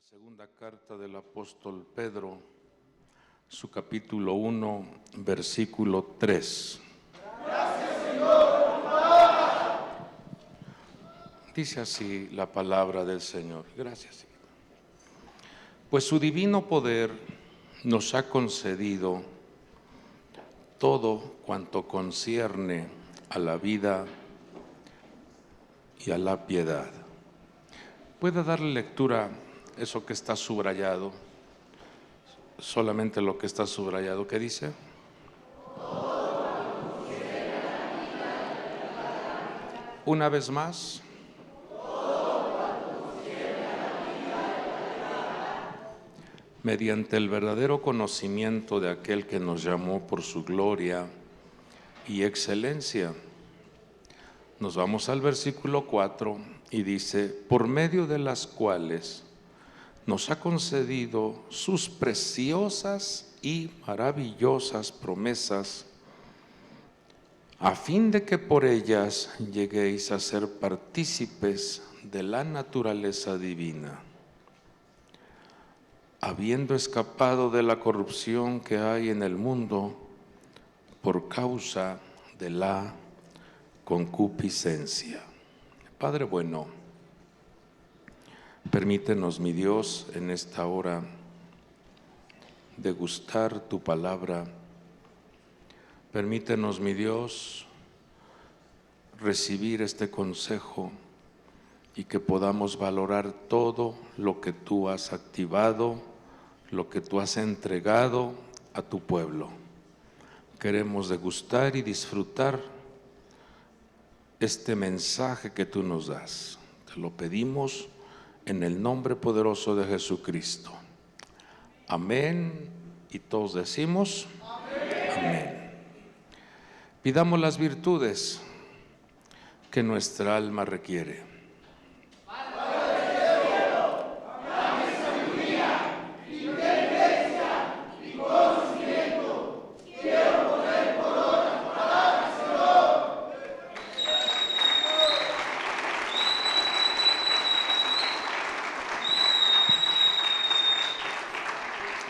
Segunda carta del apóstol Pedro, su capítulo 1, versículo 3. Gracias, Señor. Dice así la palabra del Señor. Gracias, Señor. Pues su divino poder nos ha concedido todo cuanto concierne a la vida y a la piedad. ¿Puede darle lectura eso que está subrayado? Solamente lo que está subrayado. ¿Qué dice? Una vez más. Mediante el verdadero conocimiento de aquel que nos llamó por su gloria y excelencia. Nos vamos al versículo 4 y dice: por medio de las cuales nos ha concedido sus preciosas y maravillosas promesas, a fin de que por ellas lleguéis a ser partícipes de la naturaleza divina, habiendo escapado de la corrupción que hay en el mundo por causa de la concupiscencia. Padre bueno, permítenos, mi Dios, en esta hora degustar tu palabra. Permítenos, mi Dios, recibir este consejo y que podamos valorar todo lo que tú has activado, lo que tú has entregado a tu pueblo. Queremos degustar y disfrutar este mensaje que tú nos das. Te lo pedimos en el nombre poderoso de Jesucristo. Amén. Y todos decimos amén. Pidamos las virtudes que nuestra alma requiere.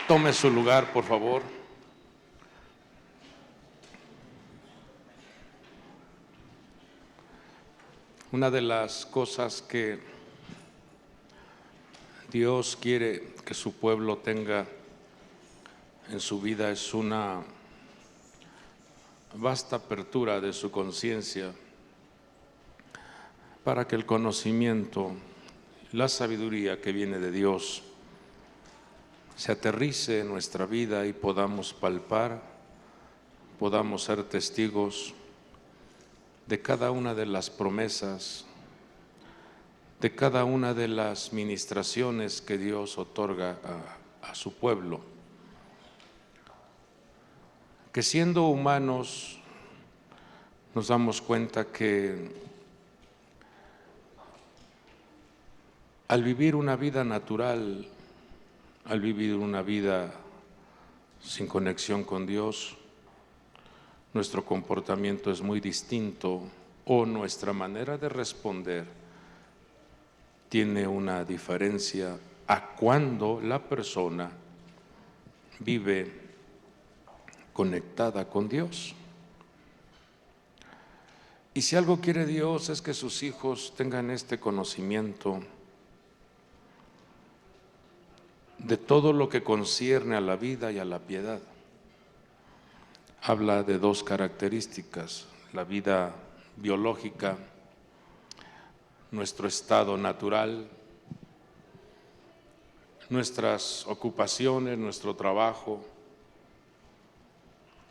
Tome su lugar, por favor. Una de las cosas que Dios quiere que su pueblo tenga en su vida es una vasta apertura de su conciencia para que el conocimiento, la sabiduría que viene de Dios se aterrice en nuestra vida y podamos palpar, podamos ser testigos de cada una de las promesas, de cada una de las ministraciones que Dios otorga a su pueblo. Que siendo humanos nos damos cuenta que al vivir una vida natural, al vivir una vida sin conexión con Dios, nuestro comportamiento es muy distinto o nuestra manera de responder tiene una diferencia a cuando la persona vive conectada con Dios. Y si algo quiere Dios es que sus hijos tengan este conocimiento de todo lo que concierne a la vida y a la piedad. Habla de dos características: la vida biológica, nuestro estado natural, nuestras ocupaciones, nuestro trabajo,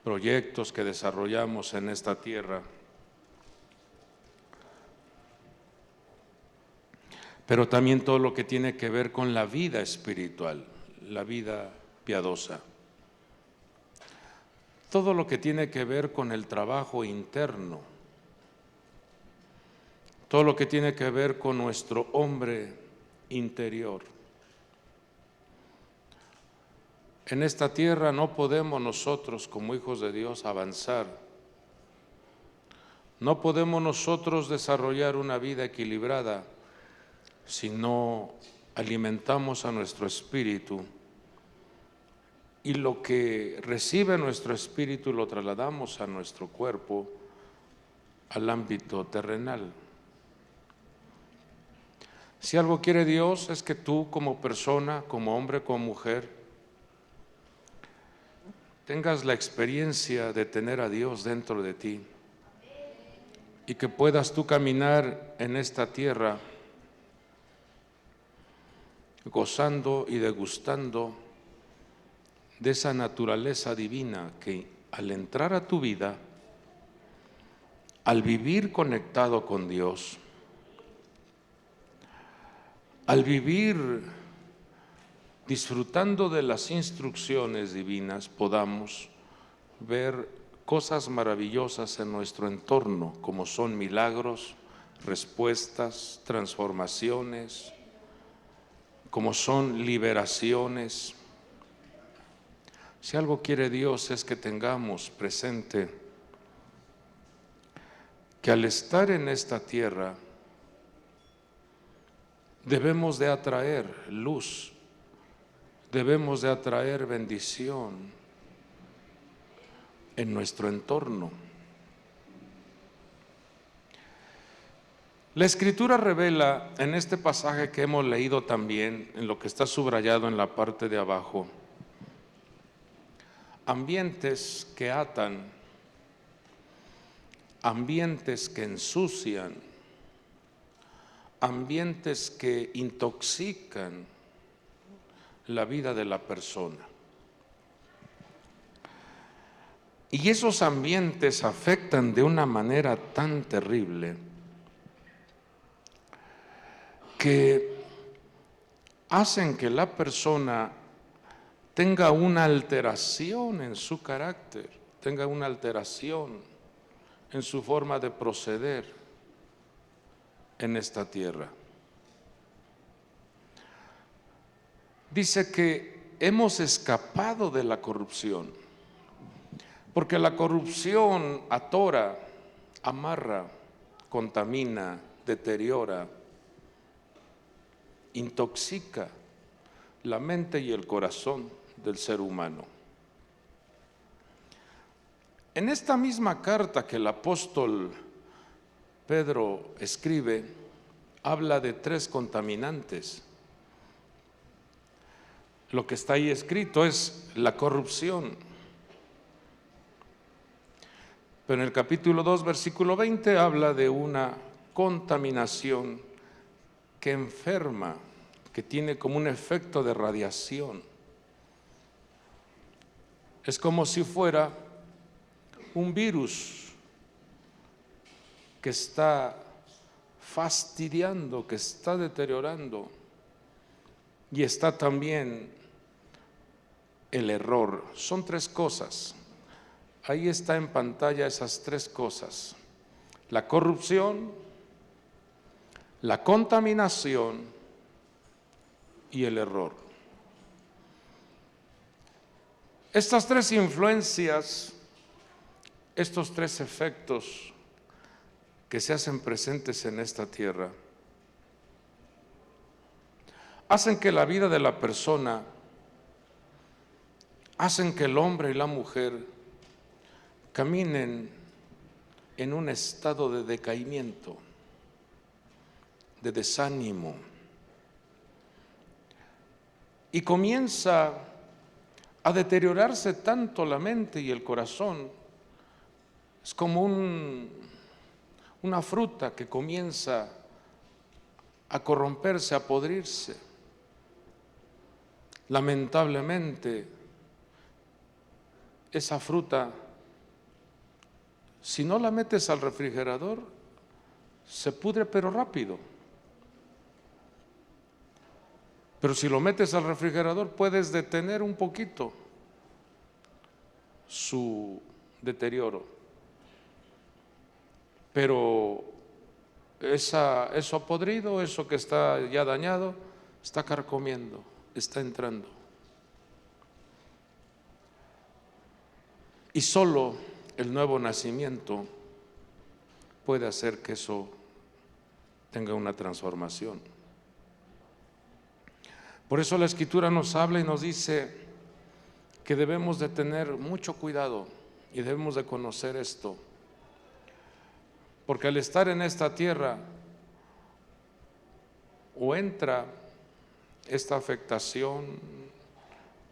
proyectos que desarrollamos en esta tierra, pero también todo lo que tiene que ver con la vida espiritual, la vida piadosa. Todo lo que tiene que ver con el trabajo interno, todo lo que tiene que ver con nuestro hombre interior. En esta tierra no podemos nosotros como hijos de Dios avanzar. No podemos nosotros desarrollar una vida equilibrada si no alimentamos a nuestro espíritu y lo que recibe nuestro espíritu lo trasladamos a nuestro cuerpo, al ámbito terrenal. Si algo quiere Dios es que tú como persona, como hombre, como mujer, tengas la experiencia de tener a Dios dentro de ti y que puedas tú caminar en esta tierra gozando y degustando de esa naturaleza divina que al entrar a tu vida, al vivir conectado con Dios, al vivir disfrutando de las instrucciones divinas, podamos ver cosas maravillosas en nuestro entorno, como son milagros, respuestas, transformaciones, como son liberaciones. Si algo quiere Dios es que tengamos presente que al estar en esta tierra debemos de atraer luz, debemos de atraer bendición en nuestro entorno. La Escritura revela en este pasaje que hemos leído también, en lo que está subrayado en la parte de abajo, ambientes que atan, ambientes que ensucian, ambientes que intoxican la vida de la persona. Y esos ambientes afectan de una manera tan terrible que hacen que la persona tenga una alteración en su carácter, tenga una alteración en su forma de proceder en esta tierra. Dice que hemos escapado de la corrupción, porque la corrupción atora, amarra, contamina, deteriora, intoxica la mente y el corazón del ser humano. En esta misma carta que el apóstol Pedro escribe, habla de 3 contaminantes. Lo que está ahí escrito es la corrupción. Pero en el capítulo 2, versículo 20, habla de una contaminación que enferma, que tiene como un efecto de radiación. Es como si fuera un virus que está fastidiando, que está deteriorando, y está también el error. Son 3 cosas. Ahí está en pantalla esas 3 cosas: la corrupción, la contaminación y el error. Estas 3 influencias, estos 3 efectos que se hacen presentes en esta tierra, hacen que la vida de la persona, hacen que el hombre y la mujer caminen en un estado de decaimiento, de desánimo, y comienza a deteriorarse tanto la mente y el corazón. Es como una fruta que comienza a corromperse, a podrirse. Lamentablemente, esa fruta, si no la metes al refrigerador, se pudre pero rápido. Pero si lo metes al refrigerador, puedes detener un poquito su deterioro. Pero eso podrido, eso que está ya dañado, está carcomiendo, está entrando. Y solo el nuevo nacimiento puede hacer que eso tenga una transformación. Por eso la Escritura nos habla y nos dice que debemos de tener mucho cuidado y debemos de conocer esto, porque al estar en esta tierra o entra esta afectación,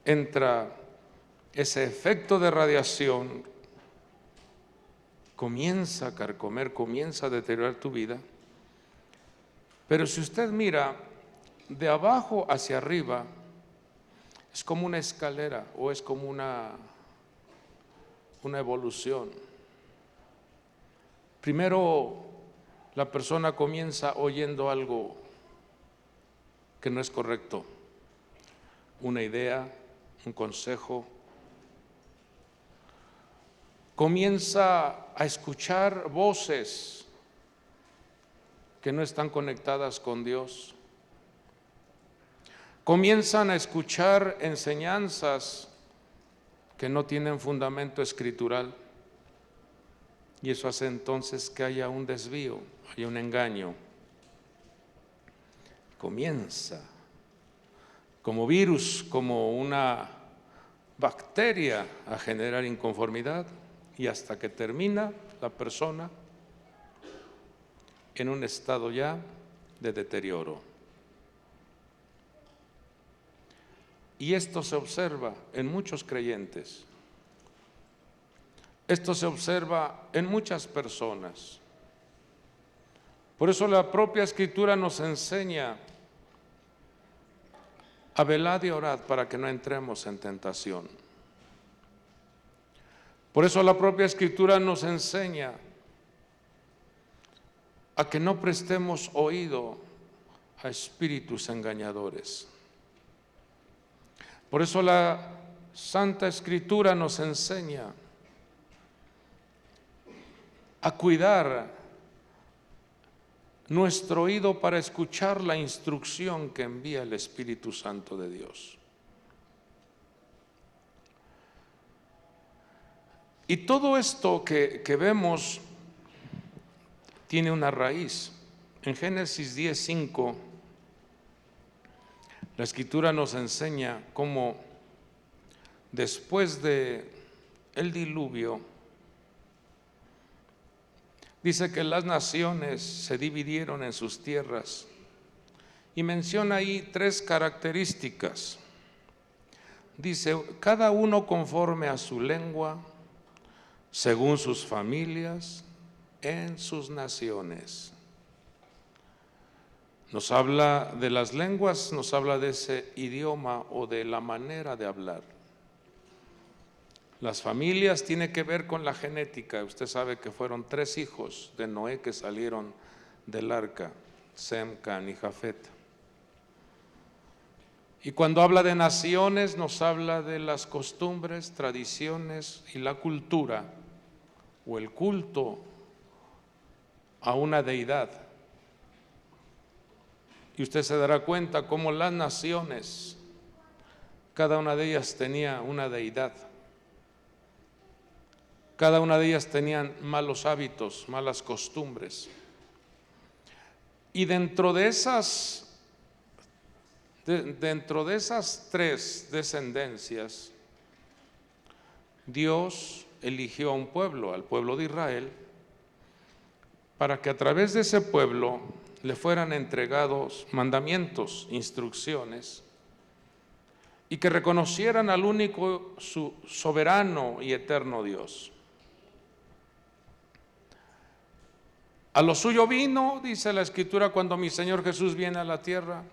entra ese efecto de radiación, comienza a carcomer, comienza a deteriorar tu vida. Pero si usted mira de abajo hacia arriba, es como una escalera o es como una evolución. Primero la persona comienza oyendo algo que no es correcto, una idea, un consejo. Comienza a escuchar voces que no están conectadas con Dios. Comienzan a escuchar enseñanzas que no tienen fundamento escritural. Y eso hace entonces que haya un desvío, haya un engaño. Comienza como virus, como una bacteria a generar inconformidad y hasta que termina la persona en un estado ya de deterioro. Y esto se observa en muchos creyentes. Esto se observa en muchas personas. Por eso la propia Escritura nos enseña a velad y orad para que no entremos en tentación. Por eso la propia Escritura nos enseña a que no prestemos oído a espíritus engañadores. Por eso la Santa Escritura nos enseña a cuidar nuestro oído para escuchar la instrucción que envía el Espíritu Santo de Dios. Y todo esto que vemos tiene una raíz. En Génesis 10:5, la Escritura nos enseña cómo después de el diluvio, dice que las naciones se dividieron en sus tierras y menciona ahí 3 características. Dice, cada uno conforme a su lengua, según sus familias, en sus naciones. Nos habla de las lenguas, nos habla de ese idioma o de la manera de hablar. Las familias tiene que ver con la genética. Usted sabe que fueron 3 hijos de Noé que salieron del arca, Sem, Can y Jafet. Y cuando habla de naciones, nos habla de las costumbres, tradiciones y la cultura o el culto a una deidad. Y usted se dará cuenta cómo las naciones, cada una de ellas tenía una deidad. Cada una de ellas tenían malos hábitos, malas costumbres. Y dentro de esas 3 descendencias, Dios eligió a un pueblo, al pueblo de Israel, para que a través de ese pueblo le fueran entregados mandamientos, instrucciones, y que reconocieran al único su soberano y eterno Dios. A lo suyo vino, dice la Escritura, cuando mi Señor Jesús viene a la tierra,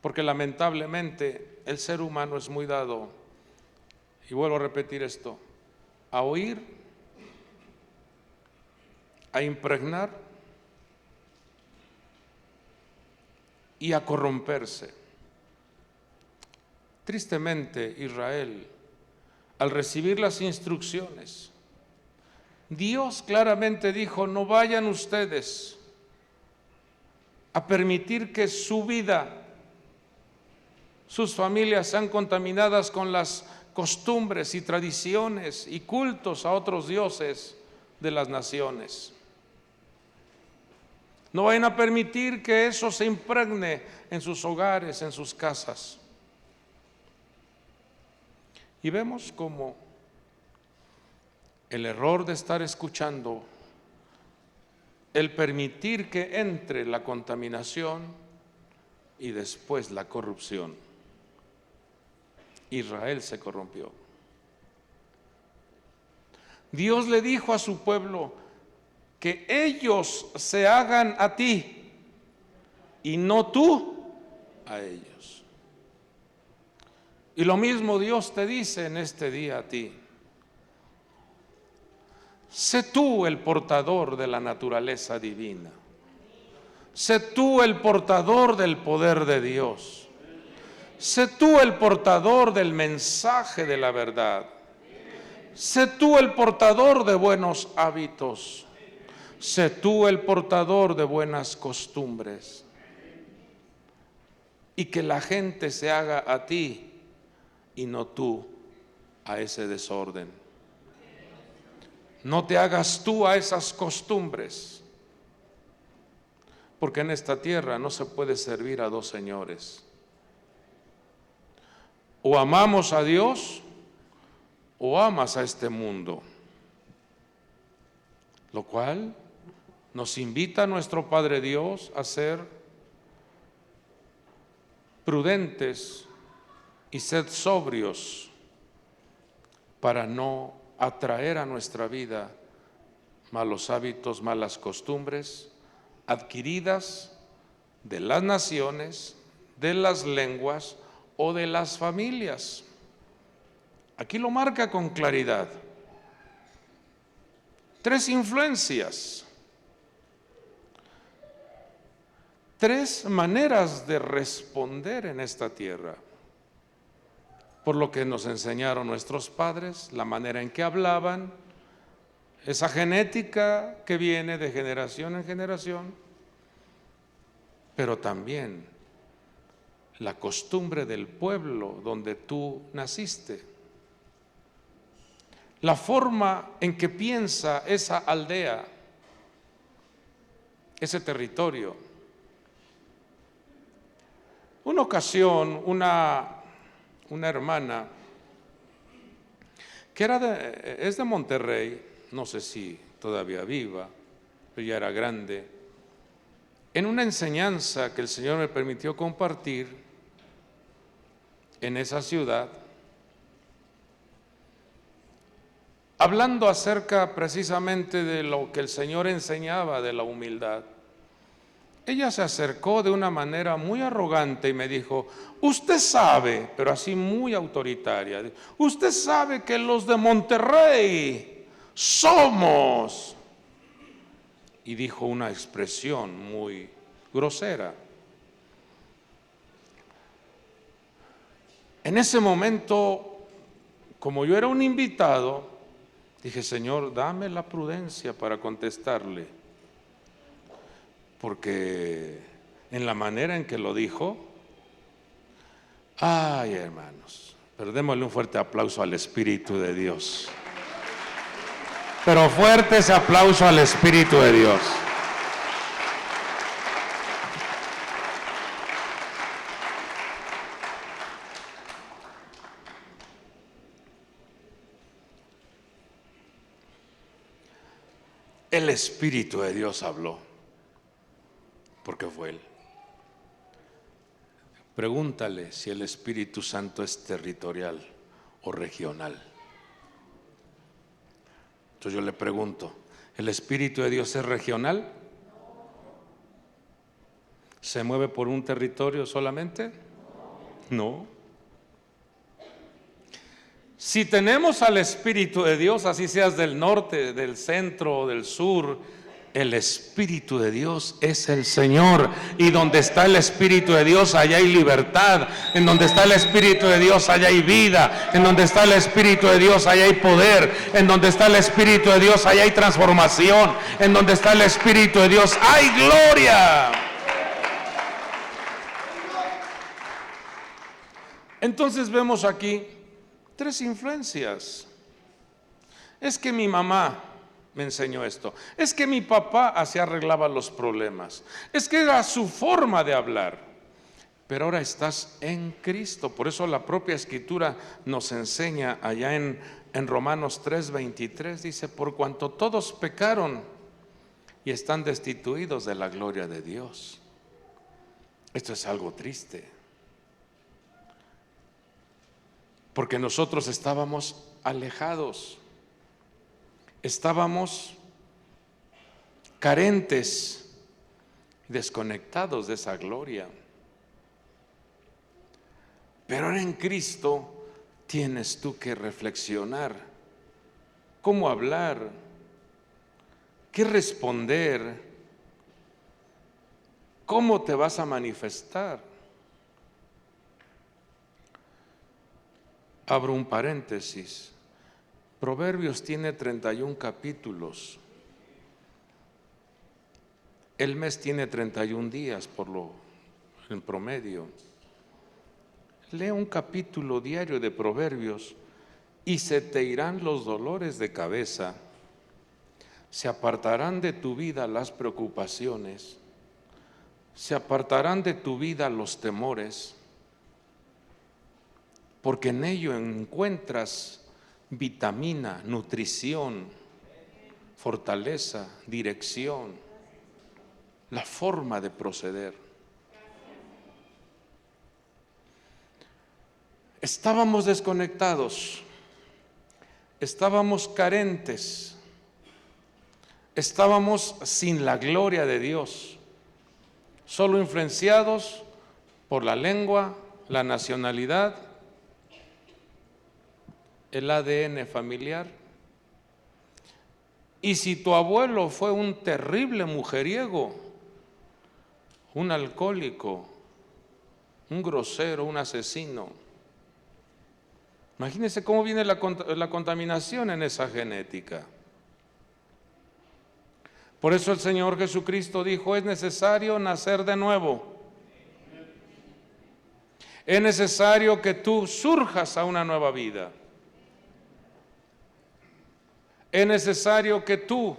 porque lamentablemente el ser humano es muy dado, y vuelvo a repetir esto, a oír, a impregnar y a corromperse. Tristemente, Israel, al recibir las instrucciones, Dios claramente dijo, no vayan ustedes a permitir que su vida, sus familias sean contaminadas con las costumbres y tradiciones y cultos a otros dioses de las naciones. No vayan a permitir que eso se impregne en sus hogares, en sus casas. Y vemos como el error de estar escuchando, el permitir que entre la contaminación y después la corrupción. Israel se corrompió. Dios le dijo a su pueblo que ellos se hagan a ti y no tú a ellos. Y lo mismo Dios te dice en este día a ti. Sé tú el portador de la naturaleza divina. Sé tú el portador del poder de Dios. Sé tú el portador del mensaje de la verdad. Sé tú el portador de buenos hábitos. Sé tú el portador de buenas costumbres. Y que la gente se haga a ti y no tú a ese desorden. No te hagas tú a esas costumbres, porque en esta tierra no se puede servir a dos señores. O amamos a Dios o amas a este mundo, lo cual nos invita a nuestro Padre Dios a ser prudentes y sed sobrios para no atraer a nuestra vida malos hábitos, malas costumbres adquiridas de las naciones, de las lenguas o de las familias. Aquí lo marca con claridad. 3 influencias, 3 maneras de responder en esta tierra. Por lo que nos enseñaron nuestros padres, la manera en que hablaban, esa genética que viene de generación en generación, pero también la costumbre del pueblo donde tú naciste, la forma en que piensa esa aldea, ese territorio. Una ocasión, una hermana que es de Monterrey, no sé si todavía viva, pero ya era grande, en una enseñanza que el Señor me permitió compartir en esa ciudad, hablando acerca precisamente de lo que el Señor enseñaba de la humildad. Ella se acercó de una manera muy arrogante y me dijo: usted sabe, pero así muy autoritaria, usted sabe que los de Monterrey somos, y dijo una expresión muy grosera. En ese momento, como yo era un invitado, dije: Señor, dame la prudencia para contestarle, porque en la manera en que lo dijo, ay, hermanos, pero démosle un fuerte aplauso al Espíritu de Dios. Pero fuerte ese aplauso al Espíritu de Dios. El Espíritu de Dios habló, porque fue Él. Pregúntale si el Espíritu Santo es territorial o regional. Entonces yo le pregunto, ¿el Espíritu de Dios es regional? ¿Se mueve por un territorio solamente? No. Si tenemos al Espíritu de Dios, así seas del norte, del centro o del sur, el Espíritu de Dios es el Señor. Y donde está el Espíritu de Dios, allá hay libertad. En donde está el Espíritu de Dios, allá hay vida. En donde está el Espíritu de Dios, allá hay poder. En donde está el Espíritu de Dios, allá hay transformación. En donde está el Espíritu de Dios, hay gloria. Entonces vemos aquí 3 influencias. Es que mi mamá, me enseñó esto. Es que mi papá así arreglaba los problemas. Es que era su forma de hablar. Pero ahora estás en Cristo. Por eso la propia Escritura nos enseña allá en Romanos 3:23. Dice, por cuanto todos pecaron y están destituidos de la gloria de Dios. Esto es algo triste. Porque nosotros estábamos alejados. Estábamos carentes, desconectados de esa gloria. Pero ahora en Cristo tienes tú que reflexionar cómo hablar, qué responder, cómo te vas a manifestar. Abro un paréntesis. Proverbios tiene 31 capítulos. El mes tiene 31 días en promedio. Lee un capítulo diario de Proverbios y se te irán los dolores de cabeza. Se apartarán de tu vida las preocupaciones. Se apartarán de tu vida los temores. Porque en ello encuentras vitamina, nutrición, fortaleza, dirección, la forma de proceder. Estábamos desconectados, estábamos carentes, estábamos sin la gloria de Dios, solo influenciados por la lengua, la nacionalidad, el ADN familiar. Y si tu abuelo fue un terrible mujeriego, un alcohólico, un grosero, un asesino, imagínense cómo viene la contaminación en esa genética. Por eso el Señor Jesucristo dijo, es necesario nacer de nuevo. Es necesario que tú surjas a una nueva vida. Es necesario que tú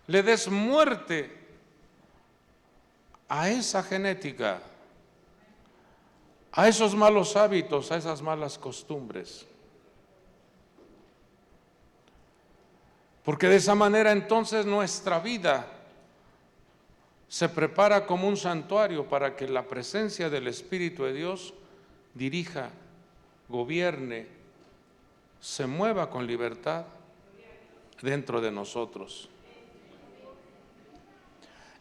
le des muerte a esa genética, a esos malos hábitos, a esas malas costumbres. Porque de esa manera entonces nuestra vida se prepara como un santuario para que la presencia del Espíritu de Dios dirija, gobierne, se mueva con libertad dentro de nosotros.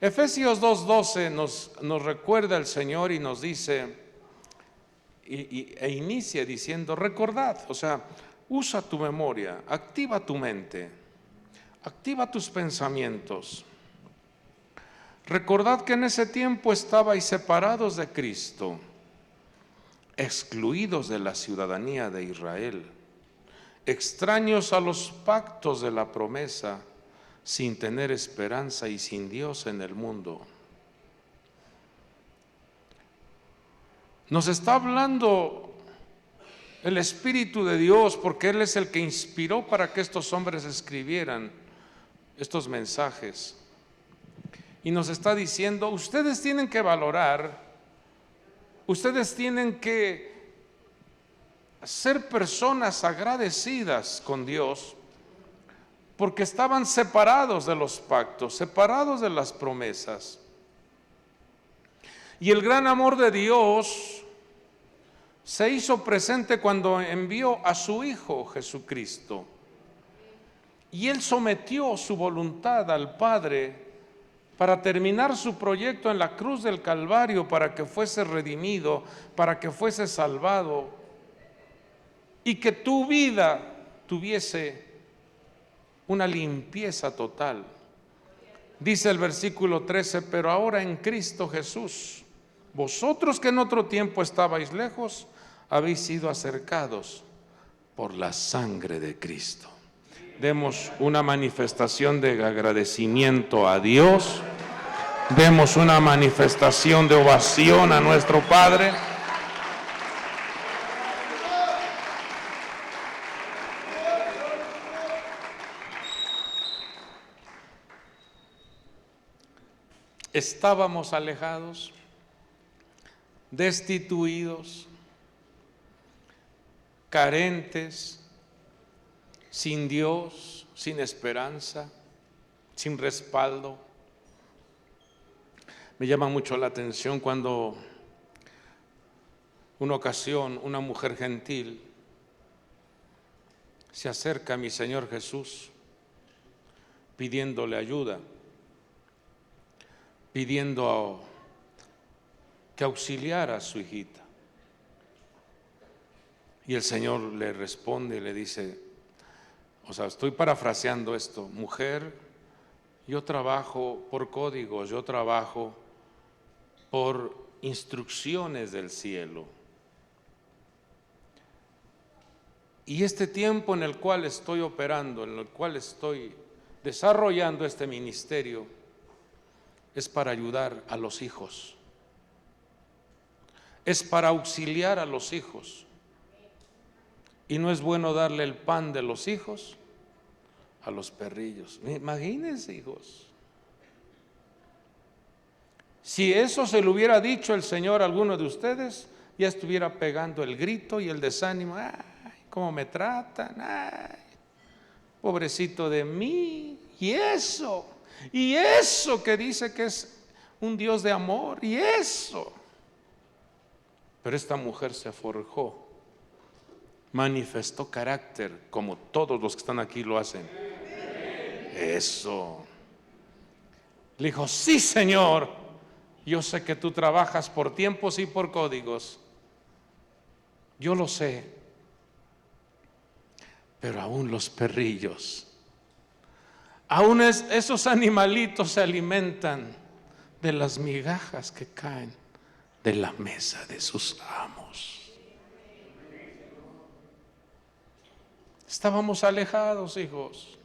Efesios 2:12 nos recuerda el Señor y nos dice e inicia diciendo, recordad, o sea, usa tu memoria, activa tu mente, activa tus pensamientos. Recordad que en ese tiempo estabais separados de Cristo, excluidos de la ciudadanía de Israel, extraños a los pactos de la promesa, sin tener esperanza y sin Dios en el mundo. Nos está hablando el Espíritu de Dios porque Él es el que inspiró para que estos hombres escribieran estos mensajes. Y nos está diciendo, ustedes tienen que valorar, ustedes tienen que ser personas agradecidas con Dios, porque estaban separados de los pactos, separados de las promesas. Y el gran amor de Dios se hizo presente cuando envió a su Hijo Jesucristo. Y Él sometió su voluntad al Padre para terminar su proyecto en la cruz del Calvario, para que fuese redimido, para que fuese salvado y que tu vida tuviese una limpieza total. Dice el versículo 13, pero ahora en Cristo Jesús, vosotros que en otro tiempo estabais lejos, habéis sido acercados por la sangre de Cristo. Demos una manifestación de agradecimiento a Dios, demos una manifestación de ovación a nuestro Padre. estábamos alejados, destituidos, carentes, sin Dios, sin esperanza, sin respaldo. Me llama mucho la atención cuando una ocasión una mujer gentil se acerca a mi Señor Jesús pidiéndole ayuda, pidiendo que auxiliara a su hijita. Y el Señor le responde y le dice, estoy parafraseando esto: mujer, yo trabajo por códigos, yo trabajo por instrucciones del cielo. Y este tiempo en el cual estoy operando, en el cual estoy desarrollando este ministerio, es para ayudar a los hijos, es para auxiliar a los hijos. Y no es bueno darle el pan de los hijos a los perrillos. Imagínense, hijos. Si eso se lo hubiera dicho el Señor a alguno de ustedes, ya estuviera pegando el grito y el desánimo. Ay, cómo me tratan, ay, pobrecito de mí. Y eso que dice que es un Dios de amor, y eso. Pero esta mujer se forjó, manifestó carácter, como todos los que están aquí lo hacen. Eso. Le dijo, sí, Señor, yo sé que tú trabajas por tiempos y por códigos. Yo lo sé. Pero aún los perrillos, aún esos animalitos se alimentan de las migajas que caen de la mesa de sus amos. Estábamos alejados, hijos.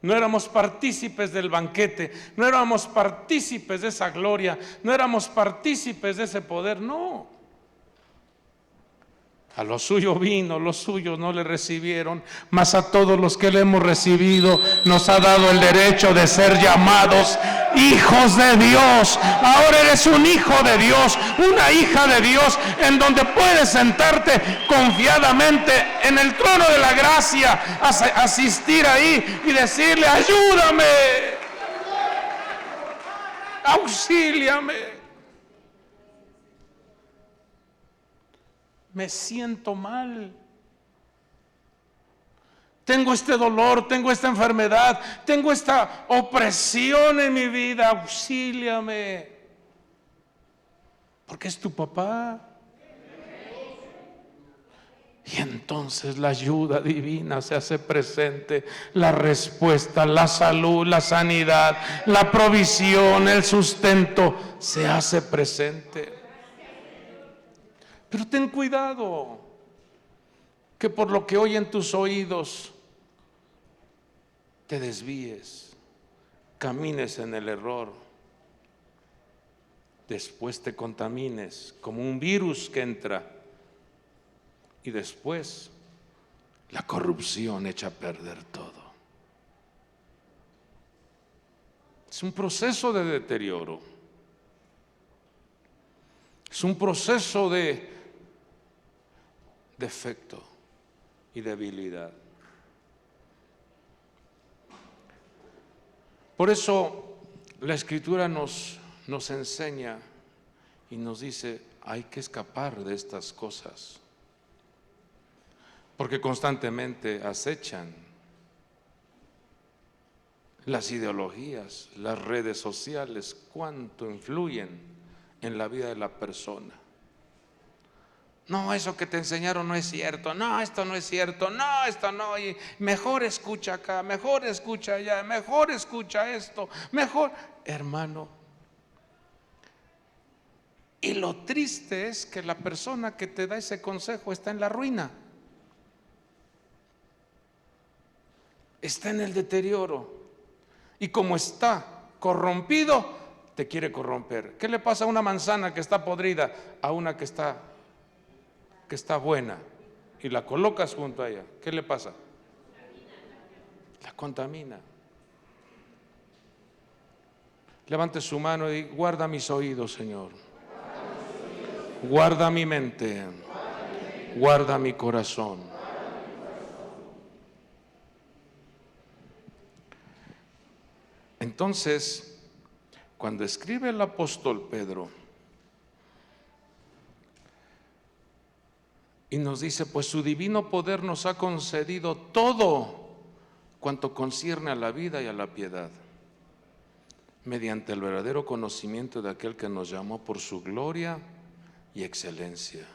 No éramos partícipes del banquete, no éramos partícipes de esa gloria, no éramos partícipes de ese poder, no. A lo suyo vino, los suyos no le recibieron, mas a todos los que le hemos recibido nos ha dado el derecho de ser llamados hijos de Dios. Ahora eres un hijo de Dios, una hija de Dios, en donde puedes sentarte confiadamente en el trono de la gracia, asistir ahí y decirle, ayúdame, auxíliame. Me siento mal. Tengo este dolor, tengo esta enfermedad, tengo esta opresión en mi vida. Auxíliame. Porque es tu papá. Y entonces la ayuda divina se hace presente, la respuesta, la salud, la sanidad, la provisión, el sustento se hace presente. Pero ten cuidado, que por lo que oyen tus oídos te desvíes, camines en el error, después te contamines como un virus que entra y después la corrupción echa a perder todo. Es un proceso de deterioro, es un proceso de defecto y debilidad. Por eso la Escritura nos enseña y nos dice, hay que escapar de estas cosas, porque constantemente acechan las ideologías, las redes sociales, cuánto influyen en la vida de la persona. No, eso que te enseñaron no es cierto, no, esto no es cierto, no, esto no, y mejor escucha acá, mejor escucha allá, mejor escucha esto, mejor, hermano. Y lo triste es que la persona que te da ese consejo está en la ruina, está en el deterioro, y como está corrompido, te quiere corromper. ¿Qué le pasa a una manzana que está podrida a una que está buena y la colocas junto a ella? ¿Qué le pasa? La contamina. Levante su mano y diga: guarda mis oídos, Señor. Guarda mi mente. Guarda mi corazón. Entonces, cuando escribe el apóstol Pedro y nos dice: pues su divino poder nos ha concedido todo cuanto concierne a la vida y a la piedad, mediante el verdadero conocimiento de aquel que nos llamó por su gloria y excelencia.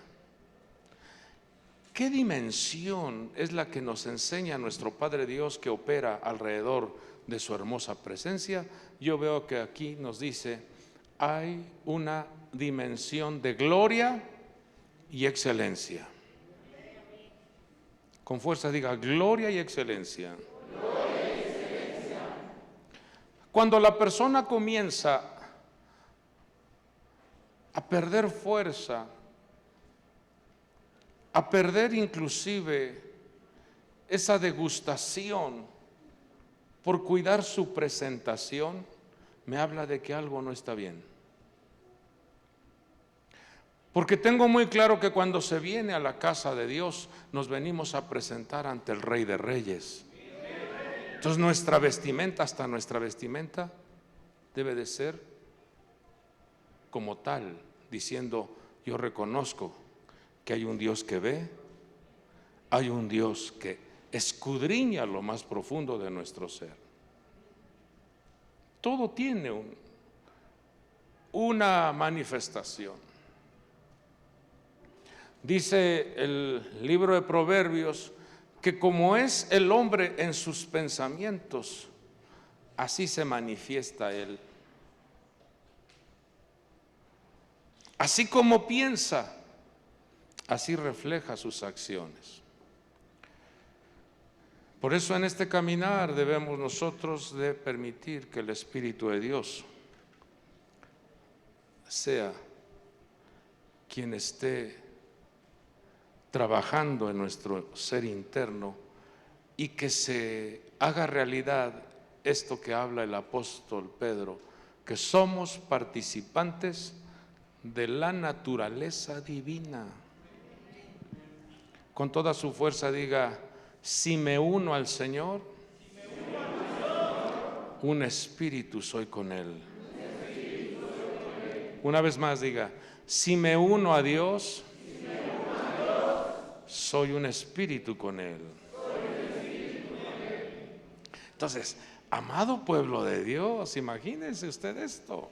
¿Qué dimensión es la que nos enseña nuestro Padre Dios que opera alrededor de su hermosa presencia? Yo veo que aquí nos dice: hay una dimensión de gloria y excelencia. Con fuerza diga: gloria y excelencia. Gloria y excelencia. Cuando la persona comienza a perder fuerza, a perder inclusive esa degustación por cuidar su presentación, me habla de que algo no está bien. Porque tengo muy claro que cuando se viene a la casa de Dios, nos venimos a presentar ante el Rey de Reyes. Entonces nuestra vestimenta, hasta nuestra vestimenta, debe de ser como tal, diciendo: yo reconozco que hay un Dios que ve, hay un Dios que escudriña lo más profundo de nuestro ser. Todo tiene una manifestación. Dice el libro de Proverbios que como es el hombre en sus pensamientos, así se manifiesta él. Así como piensa, así refleja sus acciones. Por eso en este caminar debemos nosotros de permitir que el Espíritu de Dios sea quien esté trabajando en nuestro ser interno y que se haga realidad esto que habla el apóstol Pedro, que somos participantes de la naturaleza divina. Con toda su fuerza diga: si me uno al Señor, un espíritu soy con Él. Una vez más diga: si me uno a Dios, soy un espíritu con Él. Entonces, amado pueblo de Dios, imagínense usted esto.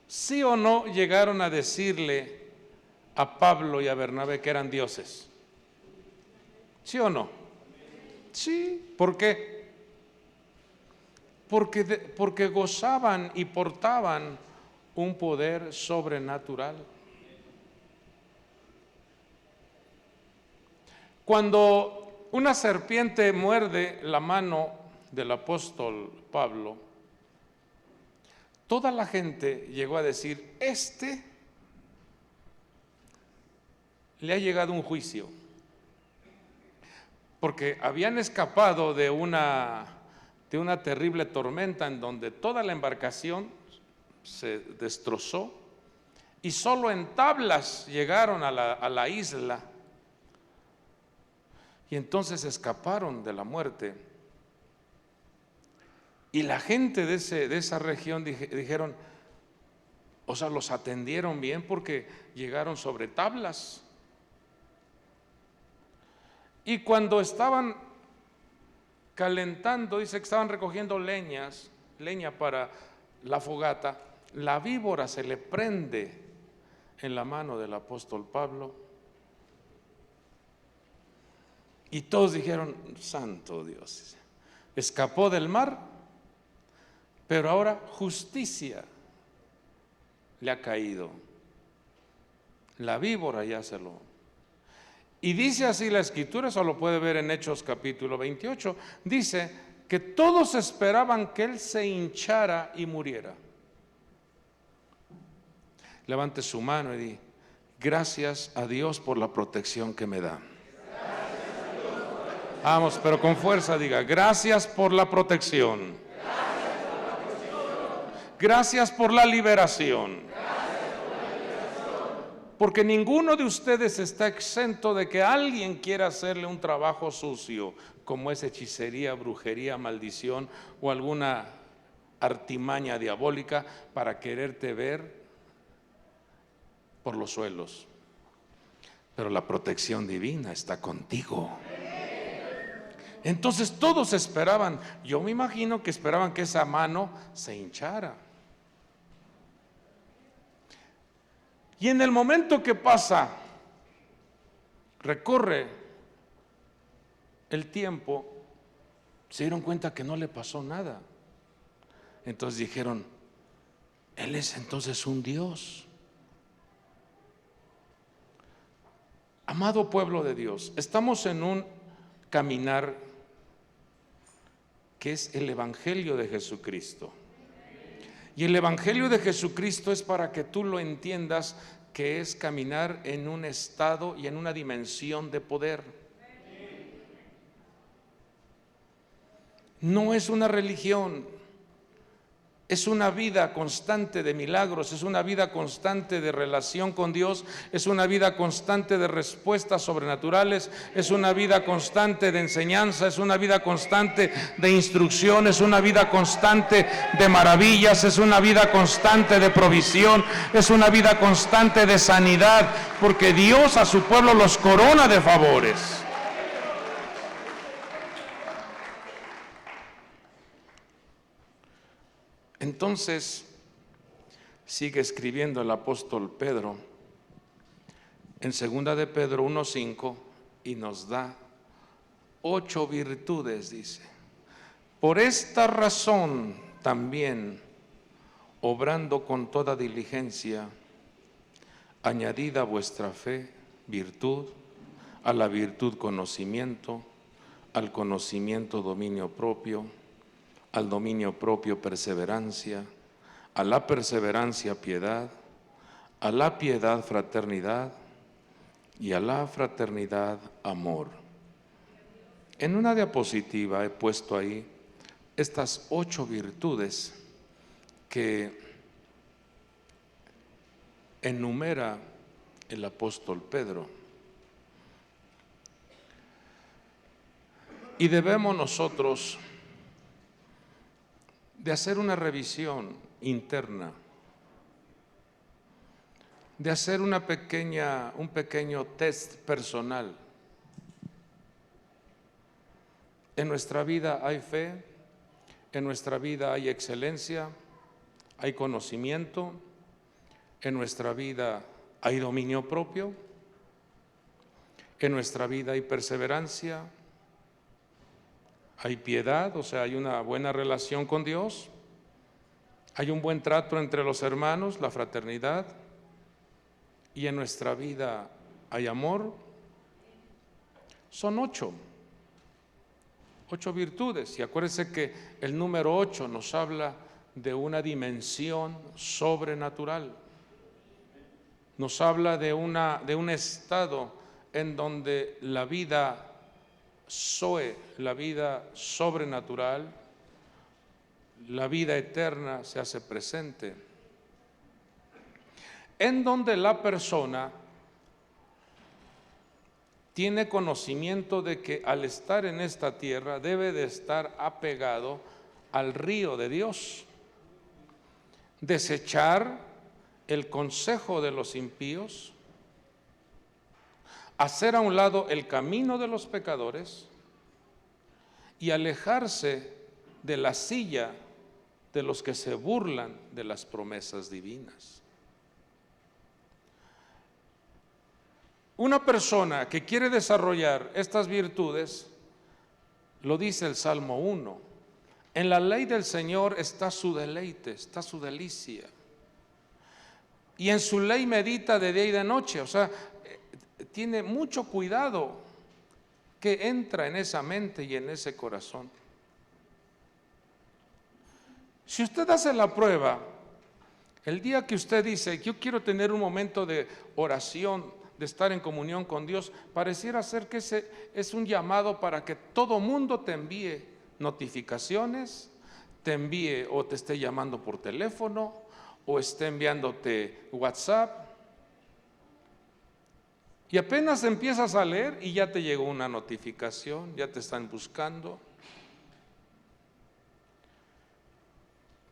¿Sí o no llegaron a decirle a Pablo y a Bernabé que eran dioses? ¿Sí o no? Sí. ¿Por qué? Porque gozaban y portaban un poder sobrenatural. Cuando una serpiente muerde la mano del apóstol Pablo, toda la gente llegó a decir: le ha llegado un juicio. Porque habían escapado de una terrible tormenta en donde toda la embarcación se destrozó y solo en tablas llegaron a la isla, y entonces escaparon de la muerte. Y la gente de esa región dijeron, o sea, los atendieron bien porque llegaron sobre tablas. Y cuando estaban calentando, dice que estaban recogiendo leña para la fogata, la víbora se le prende en la mano del apóstol Pablo. Y todos dijeron: santo Dios, escapó del mar, pero ahora justicia le ha caído. La víbora ya se lo... Y dice así la Escritura, eso lo puede ver en Hechos capítulo 28, dice que todos esperaban que él se hinchara y muriera. Levante su mano y di: gracias a Dios por la protección que me da. Vamos, pero con fuerza diga: gracias por la protección Gracias por la liberación. Porque ninguno de ustedes está exento de que alguien quiera hacerle un trabajo sucio, como es hechicería, brujería, maldición o alguna artimaña diabólica para quererte ver por los suelos. Pero la protección divina está contigo. Entonces todos esperaban, yo me imagino que esperaban que esa mano se hinchara. Y en el momento que pasa, recorre el tiempo, se dieron cuenta que no le pasó nada. Entonces dijeron, Él es entonces un Dios. Amado pueblo de Dios, estamos en un caminar que es el Evangelio de Jesucristo. Y el Evangelio de Jesucristo es para que tú lo entiendas, que es caminar en un estado y en una dimensión de poder. No es una religión, es una vida constante de milagros, es una vida constante de relación con Dios, es una vida constante de respuestas sobrenaturales, es una vida constante de enseñanza, es una vida constante de instrucción, es una vida constante de maravillas, es una vida constante de provisión, es una vida constante de sanidad, porque Dios a su pueblo los corona de favores. Entonces, sigue escribiendo el apóstol Pedro en 2 de Pedro 1:5 y nos da 8 virtudes, dice. Por esta razón también, obrando con toda diligencia, añadid a vuestra fe virtud, a la virtud conocimiento, al conocimiento dominio propio, al dominio propio perseverancia, a la perseverancia piedad, a la piedad fraternidad y a la fraternidad amor. En una diapositiva he puesto ahí estas 8 virtudes que enumera el apóstol Pedro. Y debemos nosotros de hacer una revisión interna, de hacer un pequeño test personal. En nuestra vida hay fe, en nuestra vida hay excelencia, hay conocimiento, en nuestra vida hay dominio propio, en nuestra vida hay perseverancia, hay piedad, o sea, hay una buena relación con Dios, hay un buen trato entre los hermanos, la fraternidad, y en nuestra vida hay amor. Son 8 virtudes, y acuérdense que el número 8 nos habla de una dimensión sobrenatural, nos habla de un estado en donde la vida Zoe, la vida sobrenatural, la vida eterna se hace presente, en donde la persona tiene conocimiento de que al estar en esta tierra debe de estar apegado al río de Dios, desechar el consejo de los impíos, hacer a un lado el camino de los pecadores y alejarse de la silla de los que se burlan de las promesas divinas. Una persona que quiere desarrollar estas virtudes, lo dice el Salmo 1, en la ley del Señor está su deleite, está su delicia, y en su ley medita de día y de noche, o sea, tiene mucho cuidado que entra en esa mente y en ese corazón. Si usted hace la prueba, el día que usted dice, yo quiero tener un momento de oración, de estar en comunión con Dios, pareciera ser que ese es un llamado para que todo mundo te envíe notificaciones, te envíe o te esté llamando por teléfono o esté enviándote WhatsApp. Y apenas empiezas a leer y ya te llegó una notificación, ya te están buscando.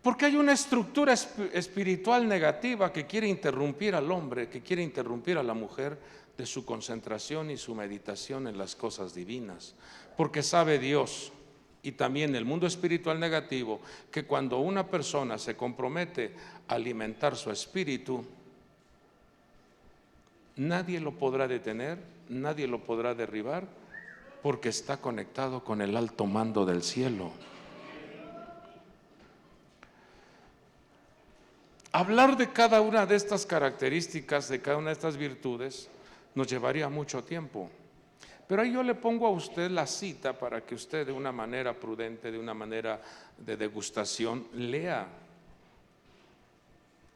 Porque hay una estructura espiritual negativa que quiere interrumpir al hombre, que quiere interrumpir a la mujer de su concentración y su meditación en las cosas divinas. Porque sabe Dios y también el mundo espiritual negativo que cuando una persona se compromete a alimentar su espíritu, nadie lo podrá detener, nadie lo podrá derribar, porque está conectado con el alto mando del cielo. Hablar de cada una de estas características, de cada una de estas virtudes, nos llevaría mucho tiempo. Pero ahí yo le pongo a usted la cita para que usted de una manera prudente, de una manera de degustación, lea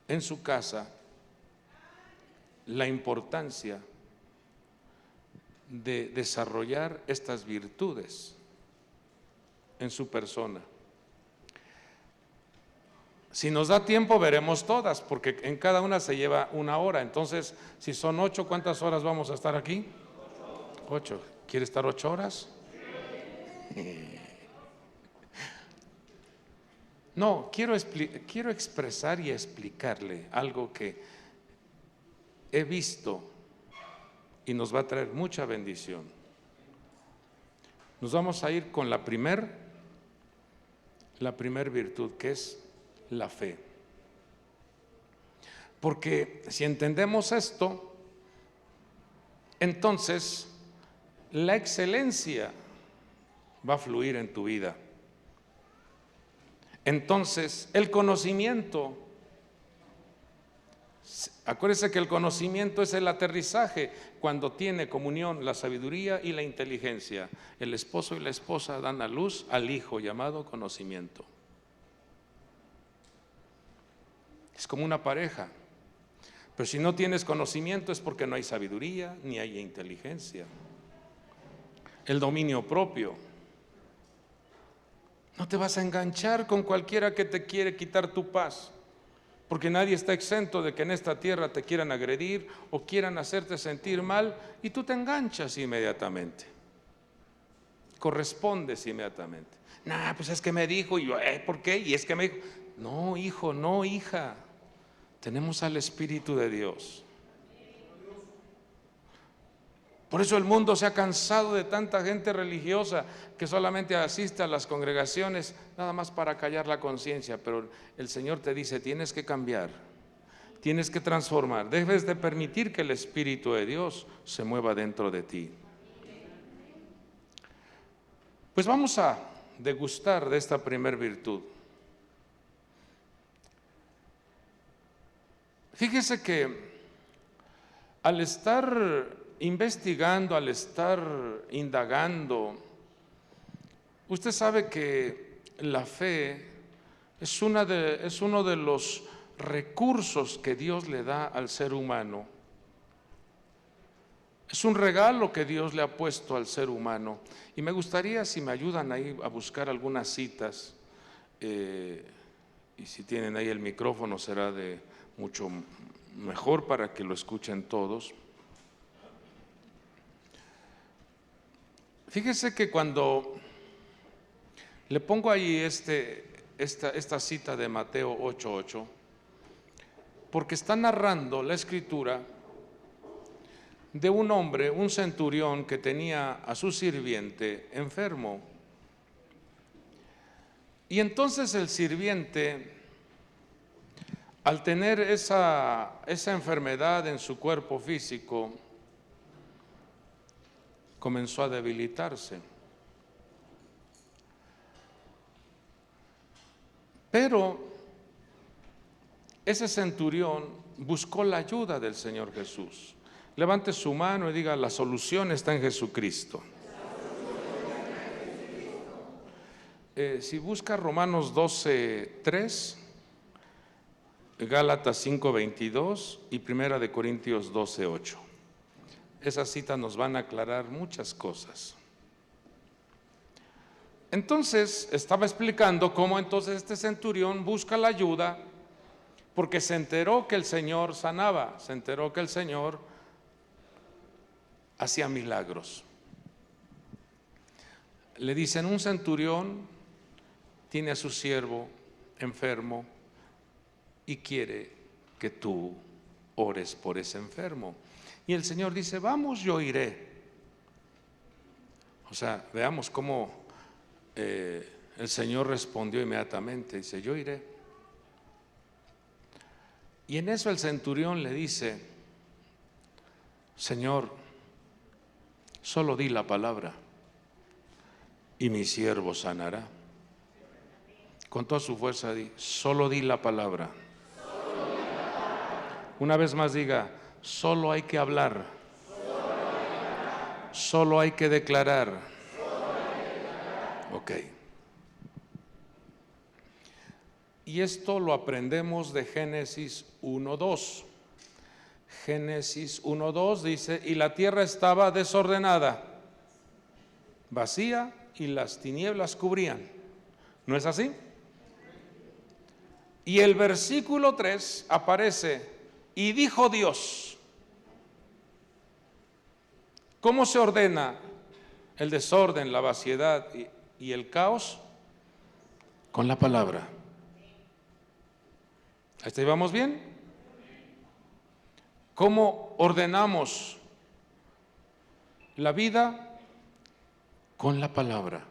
en su casa la importancia de desarrollar estas virtudes en su persona. Si nos da tiempo veremos todas, porque en cada una se lleva 1 hora. Entonces, si son 8, ¿cuántas horas vamos a estar aquí? 8. ¿Quiere estar 8 horas? No, quiero expresar y explicarle algo que he visto y nos va a traer mucha bendición. Nos vamos a ir con la primer virtud, que es la fe. Porque si entendemos esto, entonces la excelencia va a fluir en tu vida. Entonces el conocimiento, acuérdese que el conocimiento es el aterrizaje cuando tiene comunión la sabiduría y la inteligencia. El esposo y la esposa dan a luz al hijo llamado conocimiento. Es como una pareja. Pero si no tienes conocimiento es porque no hay sabiduría ni hay inteligencia. El dominio propio. No te vas a enganchar con cualquiera que te quiere quitar tu paz, porque nadie está exento de que en esta tierra te quieran agredir o quieran hacerte sentir mal y tú te enganchas inmediatamente. Correspondes inmediatamente. Nah, pues es que me dijo y yo, ¿por qué? Y es que me dijo. No, hijo, no, hija. Tenemos al Espíritu de Dios. Por eso el mundo se ha cansado de tanta gente religiosa que solamente asiste a las congregaciones nada más para callar la conciencia. Pero el Señor te dice, tienes que cambiar, tienes que transformar, debes de permitir que el Espíritu de Dios se mueva dentro de ti. Pues vamos a degustar de esta primer virtud. Fíjese que al estar investigando, al estar indagando, usted sabe que la fe es uno de los recursos que Dios le da al ser humano. Es un regalo que Dios le ha puesto al ser humano. Y me gustaría si me ayudan ahí a buscar algunas citas, y si tienen ahí el micrófono será de mucho mejor para que lo escuchen todos. Fíjese que cuando le pongo ahí esta cita de Mateo 8:8, porque está narrando la escritura de un hombre, un centurión que tenía a su sirviente enfermo. Y entonces el sirviente, al tener esa enfermedad en su cuerpo físico, comenzó a debilitarse. Pero ese centurión buscó la ayuda del Señor Jesús. Levante su mano y diga, la solución está en Jesucristo. Si busca Romanos 12:3, Gálatas 5:22 y Primera de Corintios 12:8. Esas citas nos van a aclarar muchas cosas. Entonces estaba explicando cómo entonces este centurión busca la ayuda porque se enteró que el Señor sanaba, se enteró que el Señor hacía milagros. Le dicen, un centurión tiene a su siervo enfermo y quiere que tú ores por ese enfermo. Y el Señor dice, vamos, yo iré. O sea, veamos cómo el Señor respondió inmediatamente, dice, yo iré. Y en eso el centurión le dice, Señor, solo di la palabra y mi siervo sanará. Con toda su fuerza di, solo di la palabra. Una vez más diga, solo hay que hablar. Solo hay que declarar. Ok. Y esto lo aprendemos de Génesis 1:2. Génesis 1:2 dice, y la tierra estaba desordenada, vacía, y las tinieblas cubrían. ¿No es así? Y el versículo 3 aparece, y dijo Dios. ¿Cómo se ordena el desorden, la vaciedad y el caos? Con la palabra. ¿Hasta ahí vamos bien? ¿Cómo ordenamos la vida? Con la palabra.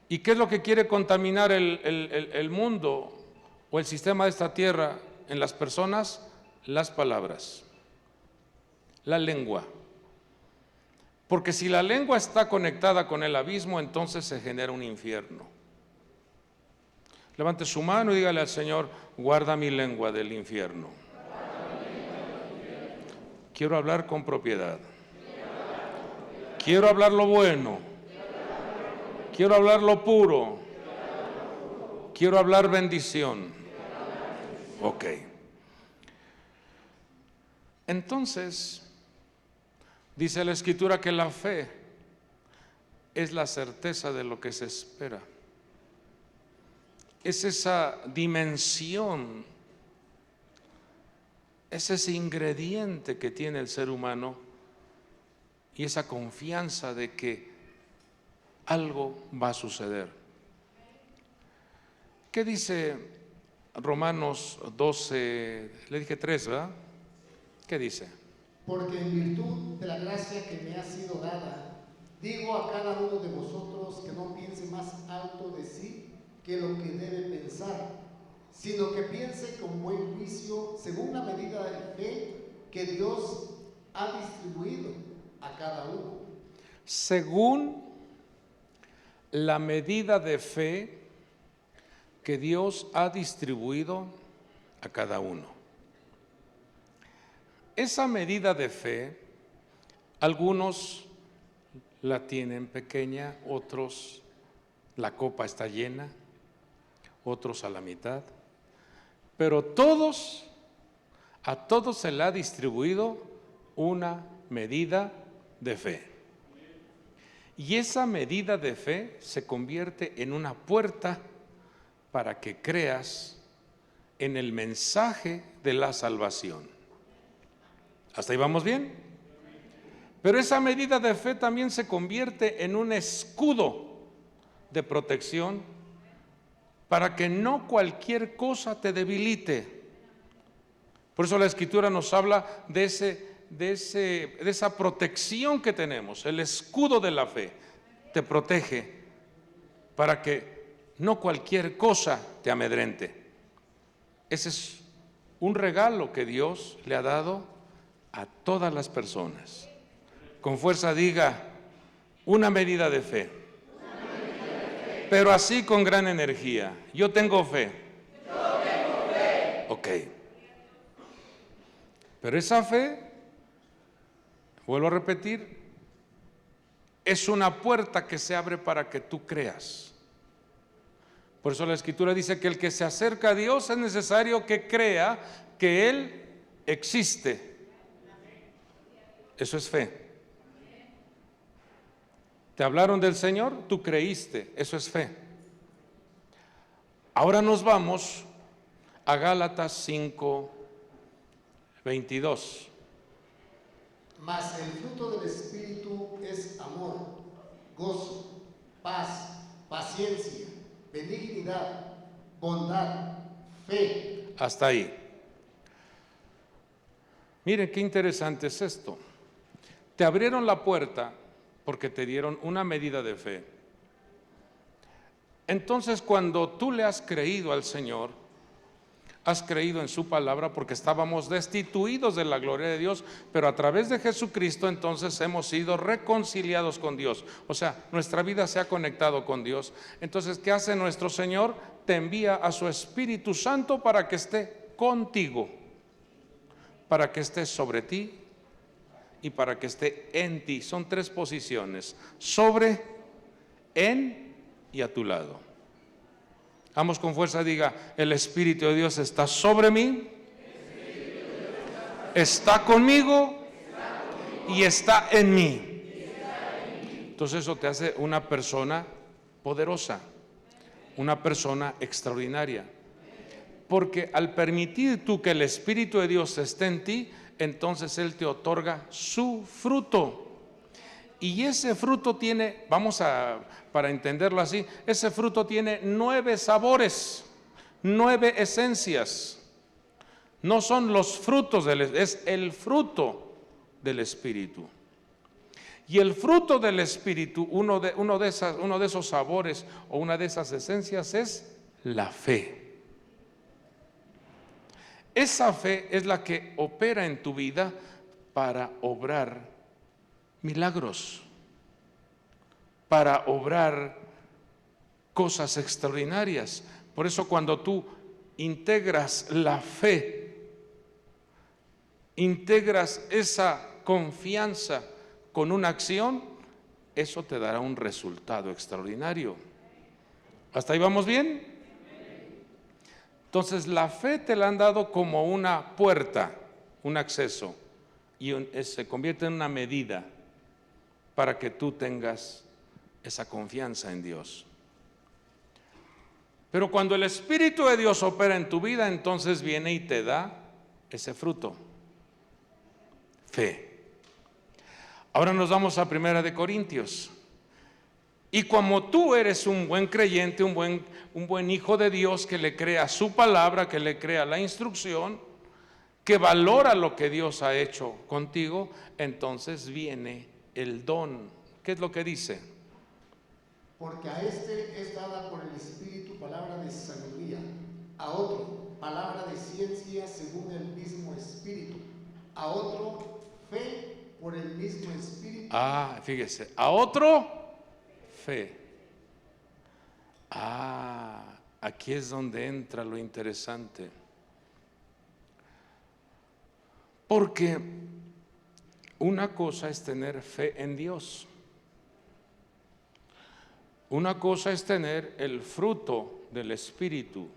¿Y qué es lo que quiere contaminar el mundo o el sistema de esta tierra en las personas? Las palabras, la lengua. Porque si la lengua está conectada con el abismo, entonces se genera un infierno. Levante su mano y dígale al Señor, guarda mi lengua del infierno. Quiero hablar con propiedad. Quiero hablar lo bueno. Quiero hablar lo puro. Quiero hablar bendición. Ok. Entonces, dice la Escritura que la fe es la certeza de lo que se espera. Es esa dimensión, es ese ingrediente que tiene el ser humano y esa confianza de que algo va a suceder. ¿Qué dice Romanos 12? Le dije 3, ¿verdad? ¿Qué dice? Porque en virtud de la gracia que me ha sido dada, digo a cada uno de vosotros que no piense más alto de sí que lo que debe pensar, sino que piense con buen juicio según la medida de fe que Dios ha distribuido a cada uno. Según la medida de fe que Dios ha distribuido a cada uno. Esa medida de fe, algunos la tienen pequeña, otros la copa está llena, otros a la mitad, pero a todos se le ha distribuido una medida de fe. Y esa medida de fe se convierte en una puerta para que creas en el mensaje de la salvación. ¿Hasta ahí vamos bien? Pero esa medida de fe también se convierte en un escudo de protección para que no cualquier cosa te debilite. Por eso la Escritura nos habla de esa protección que tenemos. El escudo de la fe te protege para que no cualquier cosa te amedrente. Ese es un regalo que Dios le ha dado a todas las personas. Con fuerza diga, una medida de fe. Pero así con gran energía. Yo tengo fe. Ok. Pero esa fe, vuelvo a repetir, es una puerta que se abre para que tú creas. Por eso la Escritura dice que el que se acerca a Dios es necesario que crea que Él existe. Eso es fe. Te hablaron del Señor, tú creíste, eso es fe. Ahora nos vamos a Gálatas 5:22. Mas el fruto del Espíritu es amor, gozo, paz, paciencia, benignidad, bondad, fe. Hasta ahí. Miren qué interesante es esto. Te abrieron la puerta porque te dieron una medida de fe. Entonces, cuando tú le has creído al Señor, has creído en su palabra, porque estábamos destituidos de la gloria de Dios, pero a través de Jesucristo entonces hemos sido reconciliados con Dios. O sea, nuestra vida se ha conectado con Dios. Entonces, ¿qué hace nuestro Señor? Te envía a su Espíritu Santo para que esté contigo, para que esté sobre ti y para que esté en ti. Son tres posiciones: sobre, en y a tu lado. Vamos con fuerza, diga: el Espíritu de Dios está sobre mí, está conmigo y está en mí. Entonces eso te hace una persona poderosa, una persona extraordinaria. Porque al permitir tú que el Espíritu de Dios esté en ti, entonces Él te otorga su fruto. Y ese fruto tiene, para entenderlo así, ese fruto tiene 9 sabores, 9 esencias. No son los frutos, es el fruto del Espíritu. Y el fruto del Espíritu, uno de esos sabores o una de esas esencias es la fe. Esa fe es la que opera en tu vida para obrar milagros, para obrar cosas extraordinarias. Por eso cuando tú integras la fe, integras esa confianza con una acción, eso te dará un resultado extraordinario. ¿Hasta ahí vamos bien? Entonces la fe te la han dado como una puerta, un acceso, y se convierte en una medida para que tú tengas esa confianza en Dios. Pero cuando el Espíritu de Dios opera en tu vida, entonces viene y te da ese fruto, fe. Ahora nos vamos a 1 Corintios. Y como tú eres un buen creyente, un buen hijo de Dios que le crea su palabra, que le crea la instrucción, que valora lo que Dios ha hecho contigo, entonces viene el don. ¿Qué es lo que dice? Porque a este es dada por el Espíritu palabra de sabiduría, a otro palabra de ciencia según el mismo Espíritu, a otro fe por el mismo Espíritu. Fíjese, a otro fe. Aquí es donde entra lo interesante. Porque una cosa es tener fe en Dios. Una cosa es tener el fruto del Espíritu.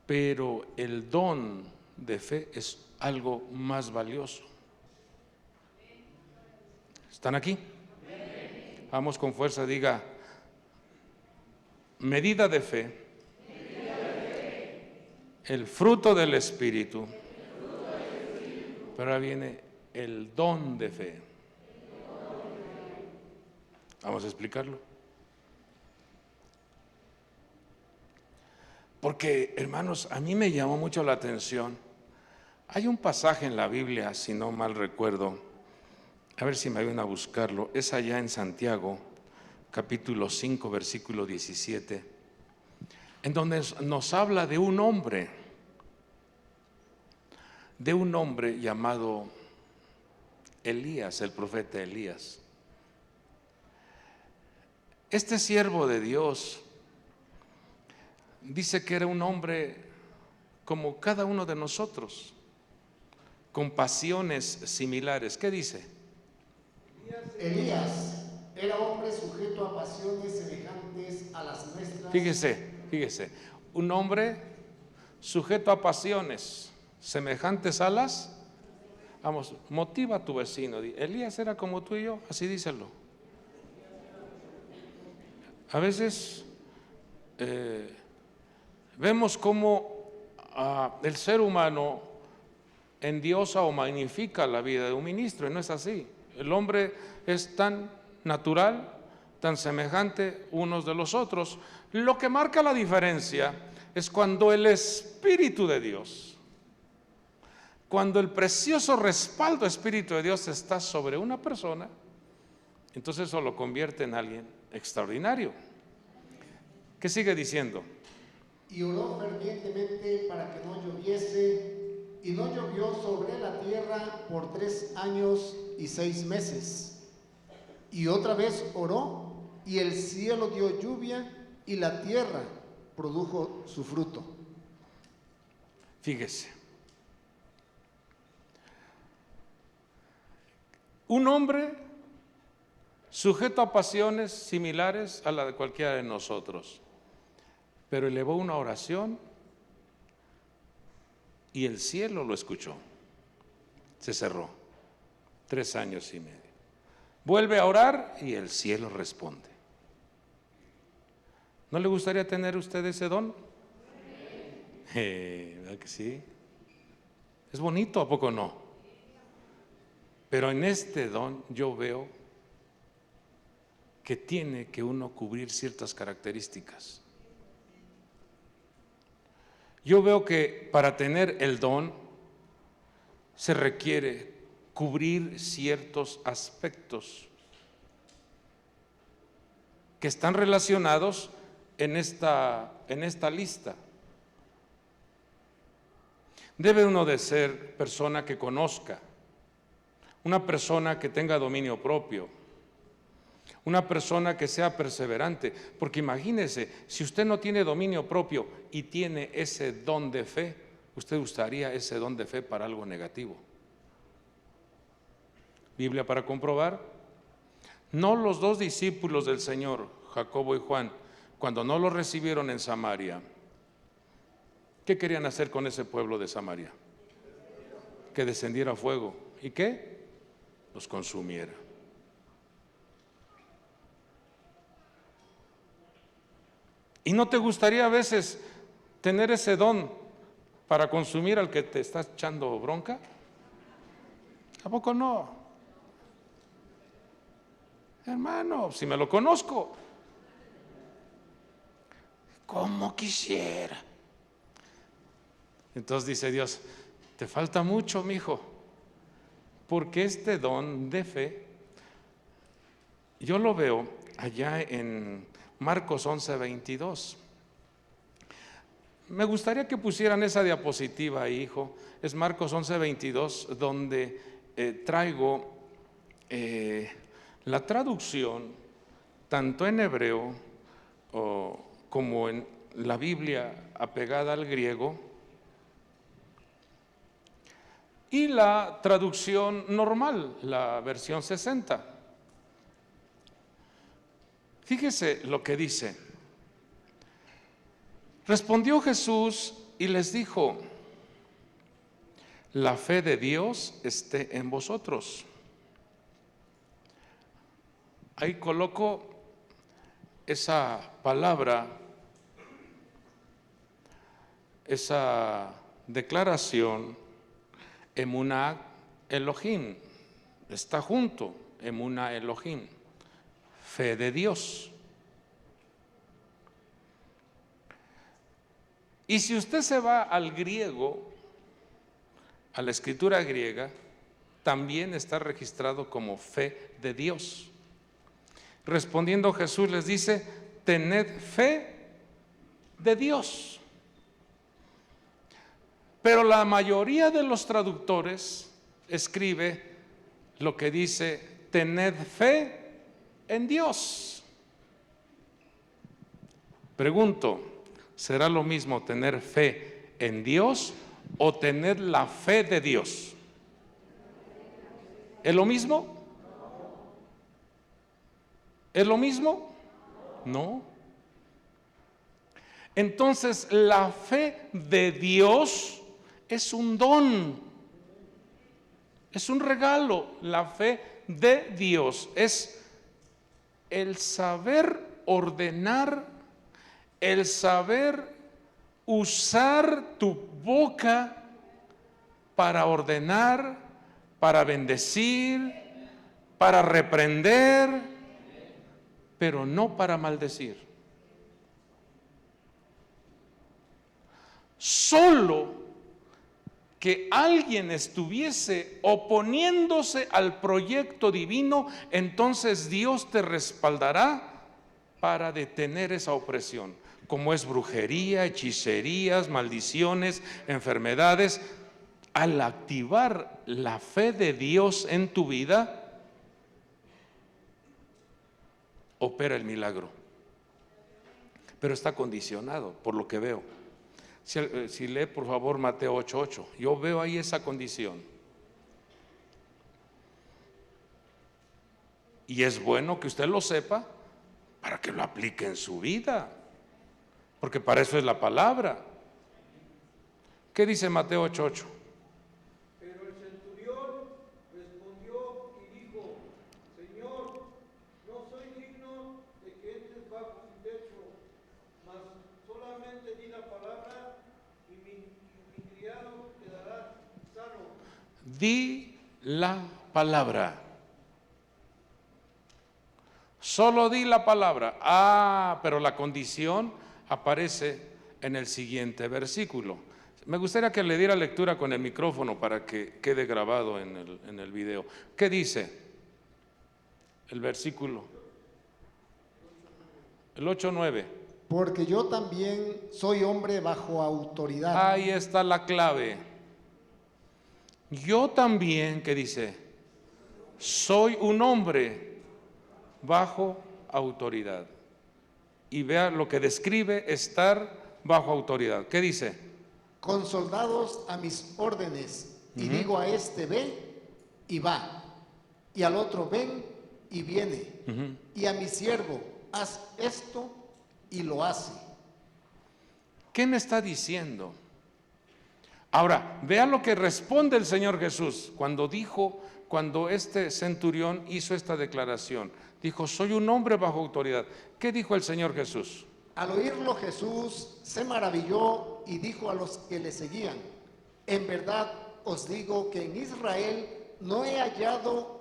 Pero el don de fe es algo más valioso. ¿Están aquí? Vamos con fuerza, diga: medida de fe, el fruto del Espíritu, pero ahora viene el don de fe. Vamos a explicarlo. Porque, hermanos, a mí me llamó mucho la atención. Hay un pasaje en la Biblia, si no mal recuerdo, a ver si me ayudan a buscarlo, es allá en Santiago, capítulo 5, versículo 17, en donde nos habla de un hombre llamado Elías, el profeta Elías. Este siervo de Dios dice que era un hombre como cada uno de nosotros, con pasiones similares. ¿Qué dice? Elías era hombre sujeto a pasiones semejantes a las nuestras. Fíjese, un hombre sujeto a pasiones semejantes a las. Vamos, motiva a tu vecino. Elías era como tú y yo, así díselo. A veces vemos cómo el ser humano endiosa o magnifica la vida de un ministro, y no es así. El hombre es tan natural, tan semejante unos de los otros. Lo que marca la diferencia es cuando el Espíritu de Dios, cuando el precioso respaldo Espíritu de Dios está sobre una persona, entonces eso lo convierte en alguien extraordinario. ¿Qué sigue diciendo? Y oró fervientemente para que no lloviese, y no llovió sobre la tierra por 3 años y 6 meses. Y otra vez oró, y el cielo dio lluvia, y la tierra produjo su fruto. Fíjese, un hombre sujeto a pasiones similares a la de cualquiera de nosotros, pero elevó una oración y el cielo lo escuchó. Se cerró. 3 años y medio. Vuelve a orar y el cielo responde. ¿No le gustaría tener usted ese don? ¿Verdad que sí? Es bonito, ¿a poco no? Pero en este don yo veo que tiene que uno cubrir ciertas características. Yo veo que para tener el don se requiere cubrir ciertos aspectos que están relacionados en esta lista. Debe uno de ser persona que conozca, una persona que tenga dominio propio, una persona que sea perseverante, porque imagínese, si usted no tiene dominio propio y tiene ese don de fe, usted usaría ese don de fe para algo negativo. Biblia para comprobar. No los 2 discípulos del Señor, Jacobo y Juan, cuando no lo recibieron en Samaria, ¿qué querían hacer con ese pueblo de Samaria? Que descendiera fuego. ¿Y qué? Los consumiera. ¿Y no te gustaría a veces tener ese don para consumir al que te está echando bronca? ¿A poco no? Hermano, si me lo conozco, ¿cómo quisiera? Entonces dice Dios, te falta mucho, mijo, porque este don de fe, yo lo veo allá en Marcos 11:22. Me gustaría que pusieran esa diapositiva ahí, hijo. Es Marcos 11:22, donde traigo la traducción, tanto en hebreo como en la Biblia apegada al griego, y la traducción normal, la versión 60. Fíjese lo que dice. Respondió Jesús y les dijo, la fe de Dios esté en vosotros. Ahí coloco esa palabra, esa declaración, Emuná Elohim, está junto, Emuná Elohim, fe de Dios. Y si usted se va al griego, a la escritura griega, también está registrado como fe de Dios. Respondiendo Jesús les dice, tened fe de Dios. Pero la mayoría de los traductores escribe lo que dice, tened fe en Dios. Pregunto, ¿será lo mismo tener fe en Dios o tener la fe de Dios? ¿Es lo mismo? ¿Es lo mismo? No. Entonces, la fe de Dios es un don, es un regalo. La fe de Dios es el saber ordenar, el saber usar tu boca para ordenar, para bendecir, para reprender, pero no para maldecir. Solo que alguien estuviese oponiéndose al proyecto divino, entonces Dios te respaldará para detener esa opresión, como es brujería, hechicerías, maldiciones, enfermedades. Al activar la fe de Dios en tu vida, opera el milagro, pero está condicionado por lo que veo. Si lee por favor Mateo 8:8, yo veo ahí esa condición. Y es bueno que usted lo sepa para que lo aplique en su vida, porque para eso es la palabra. ¿Qué dice Mateo 8:8? Pero el centurión respondió y dijo: Señor, no soy digno de que entres bajo mi techo, mas solamente di la palabra y mi criado quedará sano. Di la palabra. Solo di la palabra. Pero la condición aparece en el siguiente versículo. Me gustaría que le diera lectura con el micrófono para que quede grabado en el video. ¿Qué dice el versículo? El 8:9. Porque yo también soy hombre bajo autoridad. Ahí está la clave. Yo también, ¿qué dice? Soy un hombre bajo autoridad. Y vea lo que describe estar bajo autoridad. ¿Qué dice? Con soldados a mis órdenes, y digo a este ve y va, y al otro ven y viene, y a mi siervo haz esto y lo hace. ¿Qué me está diciendo? Ahora, vea lo que responde el Señor Jesús cuando este centurión hizo esta declaración. Dijo: soy un hombre bajo autoridad. ¿Qué dijo el Señor Jesús? Al oírlo Jesús se maravilló y dijo a los que le seguían: en verdad os digo que en Israel no he hallado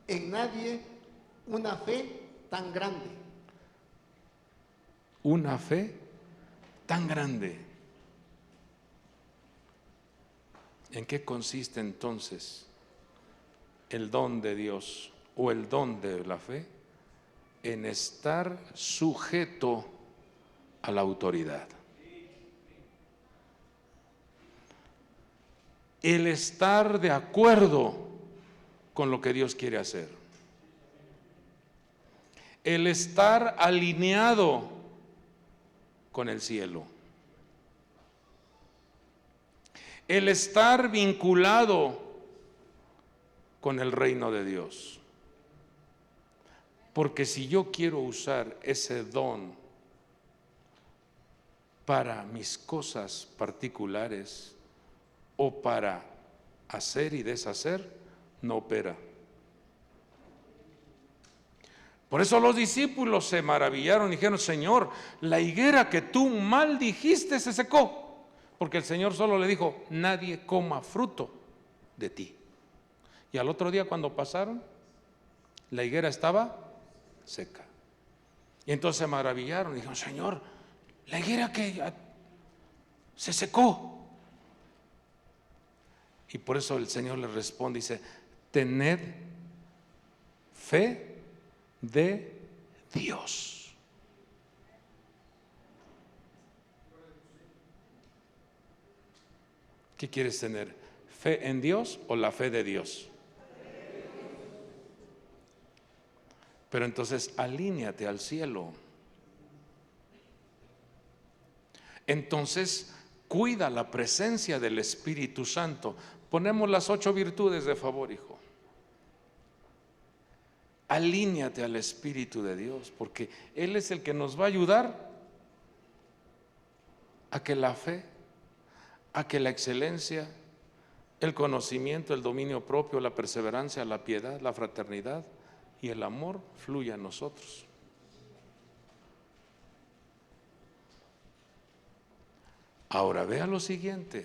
en nadie una fe tan grande. Una fe tan grande. ¿En qué consiste entonces el don de Dios o el don de la fe? En estar sujeto a la autoridad. El estar de acuerdo con lo que Dios quiere hacer. El estar alineado con el cielo. El estar vinculado con el reino de Dios. Porque si yo quiero usar ese don para mis cosas particulares o para hacer y deshacer, no opera. Por eso los discípulos se maravillaron y dijeron: Señor, la higuera que tú maldijiste se secó. Porque el Señor solo le dijo: nadie coma fruto de ti. Y al otro día cuando pasaron, la higuera estaba seca. Y entonces se maravillaron y dijeron: Señor, la higuera que se secó. Y por eso el Señor les responde y dice: tened fe de Dios. ¿Qué quieres tener? ¿Fe en Dios o la fe de Dios? Pero entonces alíñate al cielo. Entonces cuida la presencia del Espíritu Santo. Ponemos las 8 virtudes, de favor, hijo. Alíñate al Espíritu de Dios, porque Él es el que nos va a ayudar a que la fe, a que la excelencia, el conocimiento, el dominio propio, la perseverancia, la piedad, la fraternidad y el amor fluya en nosotros. Ahora vea lo siguiente.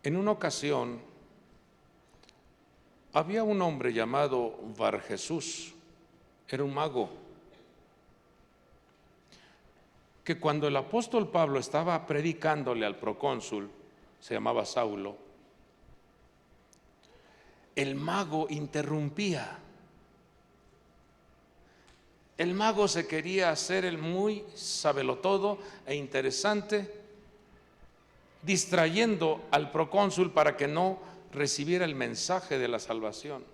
En una ocasión había un hombre llamado Barjesús, era un mago, que cuando el apóstol Pablo estaba predicándole al procónsul, se llamaba Saulo, el mago interrumpía. El mago se quería hacer el muy sabelotodo e interesante, distrayendo al procónsul para que no recibiera el mensaje de la salvación.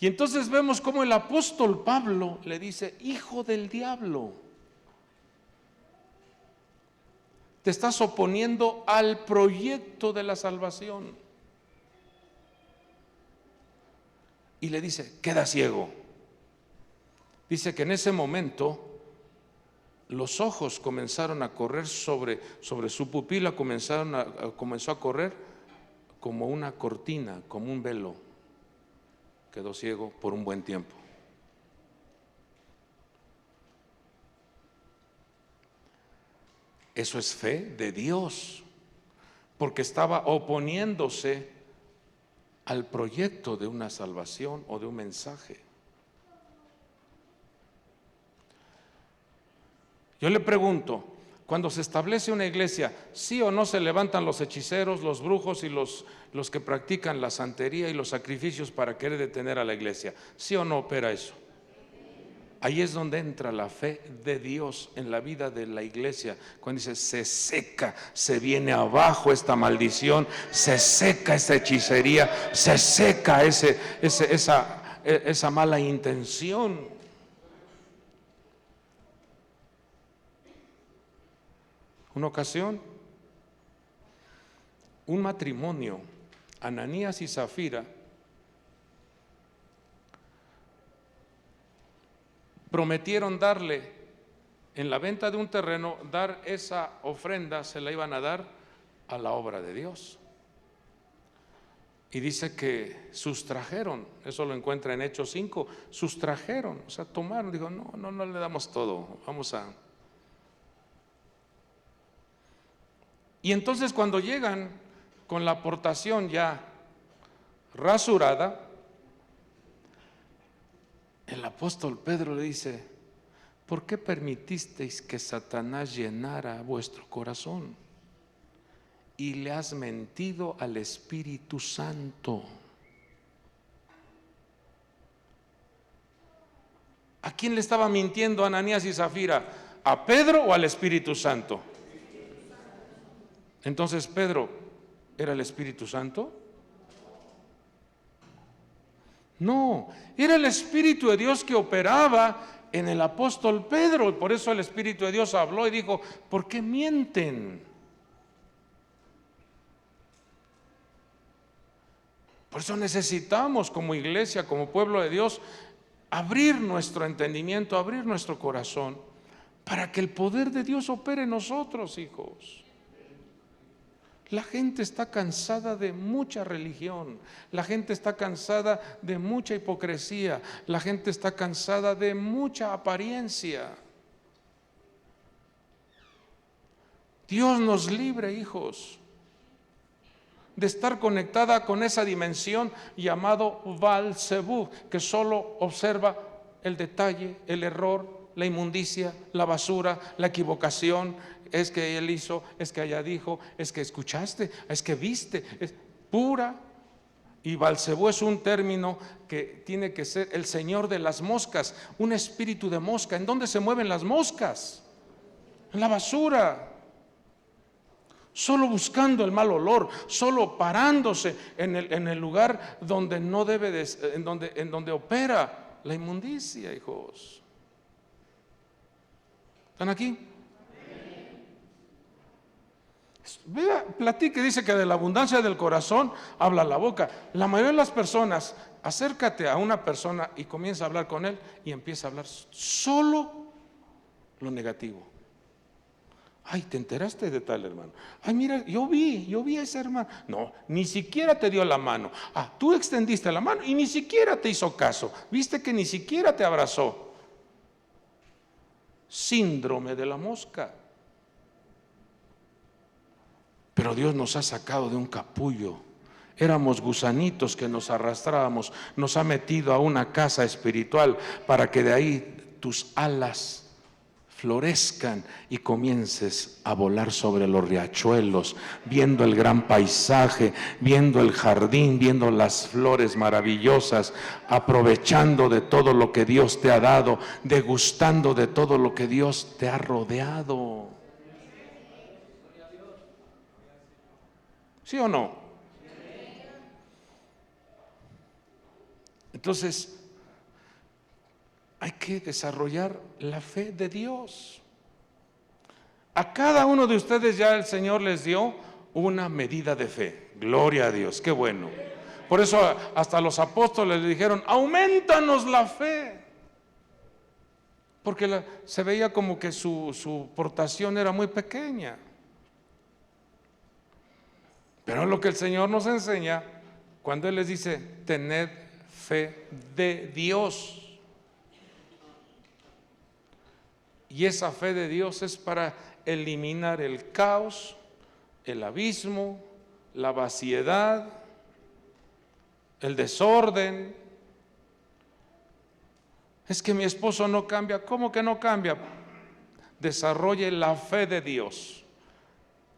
Y entonces vemos cómo el apóstol Pablo le dice: hijo del diablo, te estás oponiendo al proyecto de la salvación. Y le dice: queda ciego. Dice que en ese momento los ojos comenzaron a correr sobre su pupila, comenzó a correr como una cortina, como un velo. Quedó ciego por un buen tiempo. Eso es fe de Dios, porque estaba oponiéndose al proyecto de una salvación o de un mensaje. Yo le pregunto, cuando se establece una iglesia, ¿sí o no se levantan los hechiceros, los brujos y los que practican la santería y los sacrificios para querer detener a la iglesia? ¿Sí o no opera eso? Ahí es donde entra la fe de Dios en la vida de la iglesia. Cuando dice: se seca, se viene abajo esta maldición, se seca esa hechicería, se seca esa mala intención. Una ocasión, un matrimonio, Ananías y Zafira, prometieron darle, en la venta de un terreno, dar esa ofrenda, se la iban a dar a la obra de Dios. Y dice que sustrajeron, eso lo encuentra en Hechos 5, sustrajeron, o sea, tomaron, digo, no le damos todo, vamos a... Y entonces cuando llegan con la aportación ya rasurada, el apóstol Pedro le dice: ¿por qué permitisteis que Satanás llenara vuestro corazón? Y le has mentido al Espíritu Santo. ¿A quién le estaba mintiendo Ananías y Zafira? ¿A Pedro o al Espíritu Santo? Entonces, ¿Pedro era el Espíritu Santo? No, era el Espíritu de Dios que operaba en el apóstol Pedro. Por eso el Espíritu de Dios habló y dijo: ¿por qué mienten? Por eso necesitamos, como iglesia, como pueblo de Dios, abrir nuestro entendimiento, abrir nuestro corazón, para que el poder de Dios opere en nosotros, hijos. La gente está cansada de mucha religión, la gente está cansada de mucha hipocresía, la gente está cansada de mucha apariencia. Dios nos libre, hijos, de estar conectada con esa dimensión llamado Baal-Zebub, que solo observa el detalle, el error, la inmundicia, la basura, la equivocación. Es que él hizo, es que ella dijo, es que escuchaste, es que viste, es pura. Y Baal-Zebub es un término que tiene que ser el señor de las moscas, un espíritu de mosca. ¿En dónde se mueven las moscas? En la basura. Solo buscando el mal olor, solo parándose en el lugar donde no debe de, en donde opera la inmundicia, hijos. ¿Están aquí? Vea, platique, dice que de la abundancia del corazón habla la boca. La mayoría de las personas, acércate a una persona y comienza a hablar con él y empieza a hablar solo lo negativo. Ay, ¿te enteraste de tal hermano? Ay, mira, yo vi a ese hermano. No, ni siquiera te dio la mano. Ah, tú extendiste la mano y ni siquiera te hizo caso. Viste que ni siquiera te abrazó. síndrome de la mosca. Pero Dios nos ha sacado de un capullo. Éramos gusanitos que nos arrastrábamos. Nos ha metido a una casa espiritual para que de ahí tus alas florezcan y comiences a volar sobre los riachuelos, viendo el gran paisaje, viendo el jardín, viendo las flores maravillosas, aprovechando de todo lo que Dios te ha dado, degustando de todo lo que Dios te ha rodeado. ¿Sí o no? Entonces, hay que desarrollar la fe de Dios. A cada uno de ustedes ya el Señor les dio una medida de fe. Gloria a Dios, qué bueno. Por eso hasta los apóstoles le dijeron, aumentanos la fe. Porque se veía como que su portación era muy pequeña. Pero lo que el Señor nos enseña, cuando Él les dice, tened fe de Dios. Y esa fe de Dios es para eliminar el caos, el abismo, la vaciedad, el desorden. Es que mi esposo no cambia. ¿Cómo que no cambia? Desarrolle la fe de Dios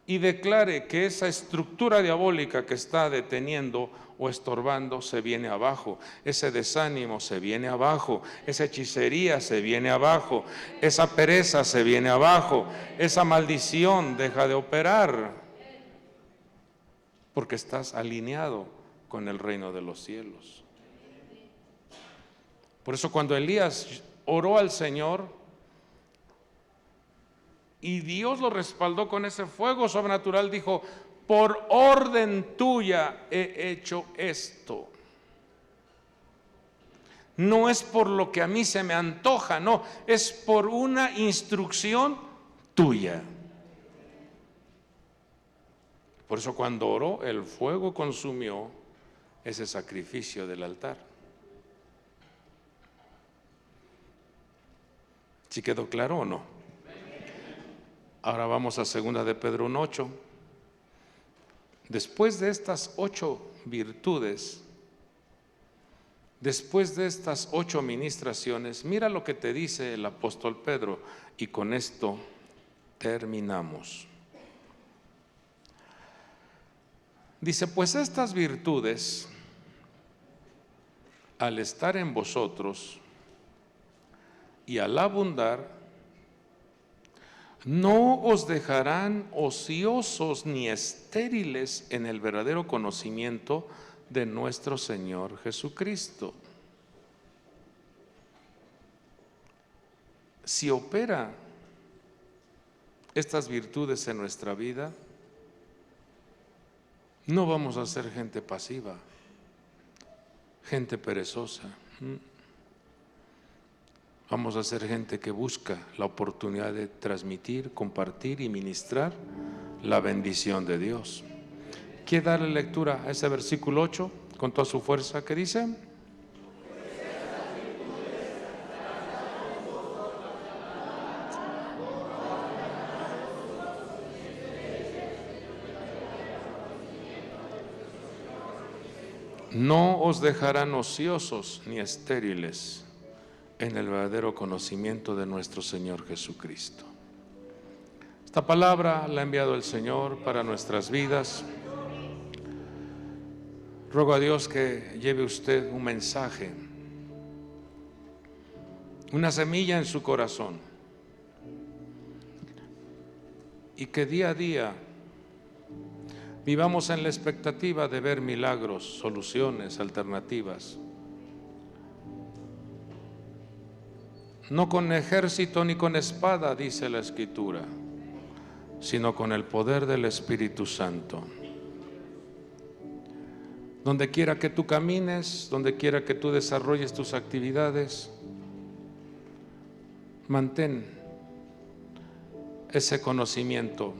y declare que esa estructura diabólica que está deteniendo o estorbando se viene abajo, ese desánimo se viene abajo, esa hechicería se viene abajo, esa pereza se viene abajo, esa maldición deja de operar, porque estás alineado con el reino de los cielos. Por eso cuando Elías oró al Señor y Dios lo respaldó con ese fuego sobrenatural, dijo, por orden tuya he hecho esto. No es por lo que a mí se me antoja, no, es por una instrucción tuya. Por eso cuando oró, el fuego consumió ese sacrificio del altar. ¿Sí quedó claro o no? Ahora vamos a 2 de Pedro 1:8. Después de estas 8 virtudes, después de estas 8 ministraciones, mira lo que te dice el apóstol Pedro, y con esto terminamos. Dice, pues estas virtudes, al estar en vosotros y al abundar, no os dejarán ociosos ni estériles en el verdadero conocimiento de nuestro Señor Jesucristo. Si opera estas virtudes en nuestra vida, no vamos a ser gente pasiva, gente perezosa. Vamos a ser gente que busca la oportunidad de transmitir, compartir y ministrar la bendición de Dios. ¿Quiere darle lectura a ese versículo 8 con toda su fuerza? ¿Qué dice? No os dejarán ociosos ni estériles en el verdadero conocimiento de nuestro Señor Jesucristo. Esta palabra la ha enviado el Señor para nuestras vidas. Ruego a Dios que lleve usted un mensaje, una semilla en su corazón, y que día a día vivamos en la expectativa de ver milagros, soluciones, alternativas. No con ejército ni con espada, dice la Escritura, sino con el poder del Espíritu Santo. Donde quiera que tú camines, donde quiera que tú desarrolles tus actividades, mantén ese conocimiento.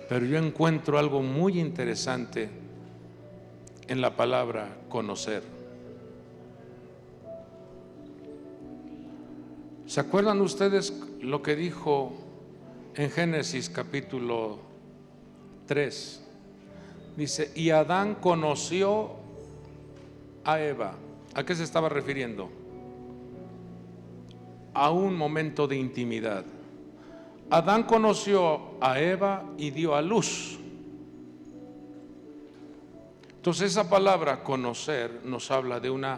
Pero yo encuentro algo muy interesante en la palabra conocer. ¿Se acuerdan ustedes lo que dijo en Génesis capítulo 3? Dice, y Adán conoció a Eva. ¿A qué se estaba refiriendo? A un momento de intimidad. Adán conoció a Eva y dio a luz. Entonces esa palabra conocer nos habla de una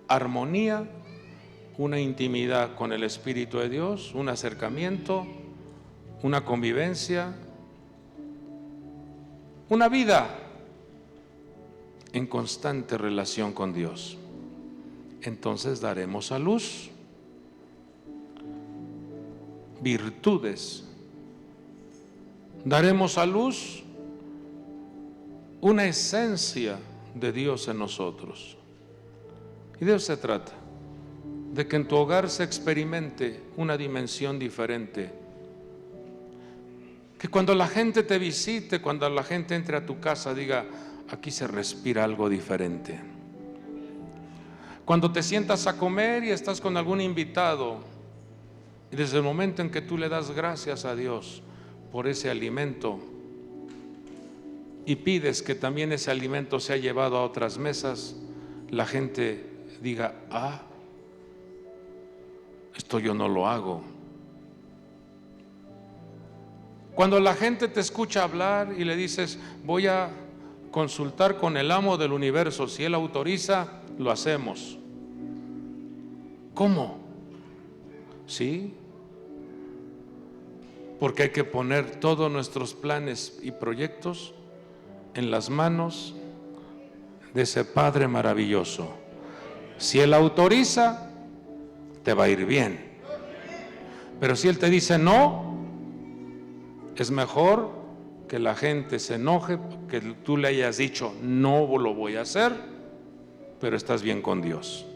armonía, una intimidad con el Espíritu de Dios, un acercamiento, una convivencia, una vida en constante relación con Dios. Entonces daremos a luz virtudes, daremos a luz una esencia de Dios en nosotros. Y de eso se trata, de que en tu hogar se experimente una dimensión diferente. Que cuando la gente te visite, cuando la gente entre a tu casa, diga, aquí se respira algo diferente. Cuando te sientas a comer y estás con algún invitado, y desde el momento en que tú le das gracias a Dios por ese alimento y pides que también ese alimento sea llevado a otras mesas, la gente diga, esto yo no lo hago. Cuando la gente te escucha hablar y le dices, voy a consultar con el amo del universo, si él autoriza, lo hacemos. ¿Cómo? ¿Sí? Porque hay que poner todos nuestros planes y proyectos en las manos de ese Padre maravilloso. Si él autoriza, te va a ir bien. Pero si él te dice no, es mejor que la gente se enoje, que tú le hayas dicho no lo voy a hacer, pero estás bien con Dios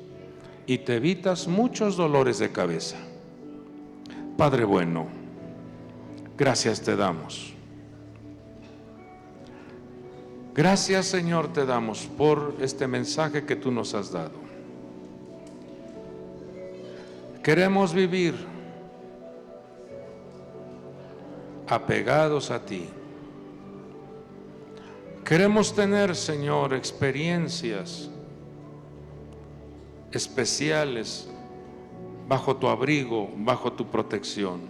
y te evitas muchos dolores de cabeza. Padre bueno, gracias te damos. Gracias, Señor, te damos por este mensaje que tú nos has dado. Queremos vivir apegados a ti. Queremos tener, Señor, experiencias especiales bajo tu abrigo, bajo tu protección.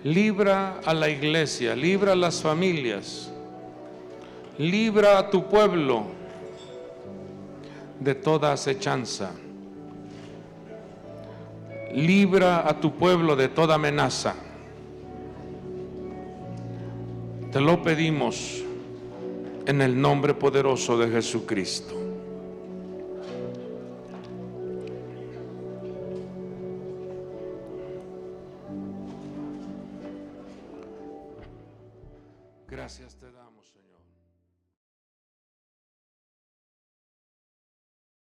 Libra a la iglesia, libra a las familias, libra a tu pueblo de toda acechanza. Libra a tu pueblo de toda amenaza. Te lo pedimos en el nombre poderoso de Jesucristo. Gracias te damos.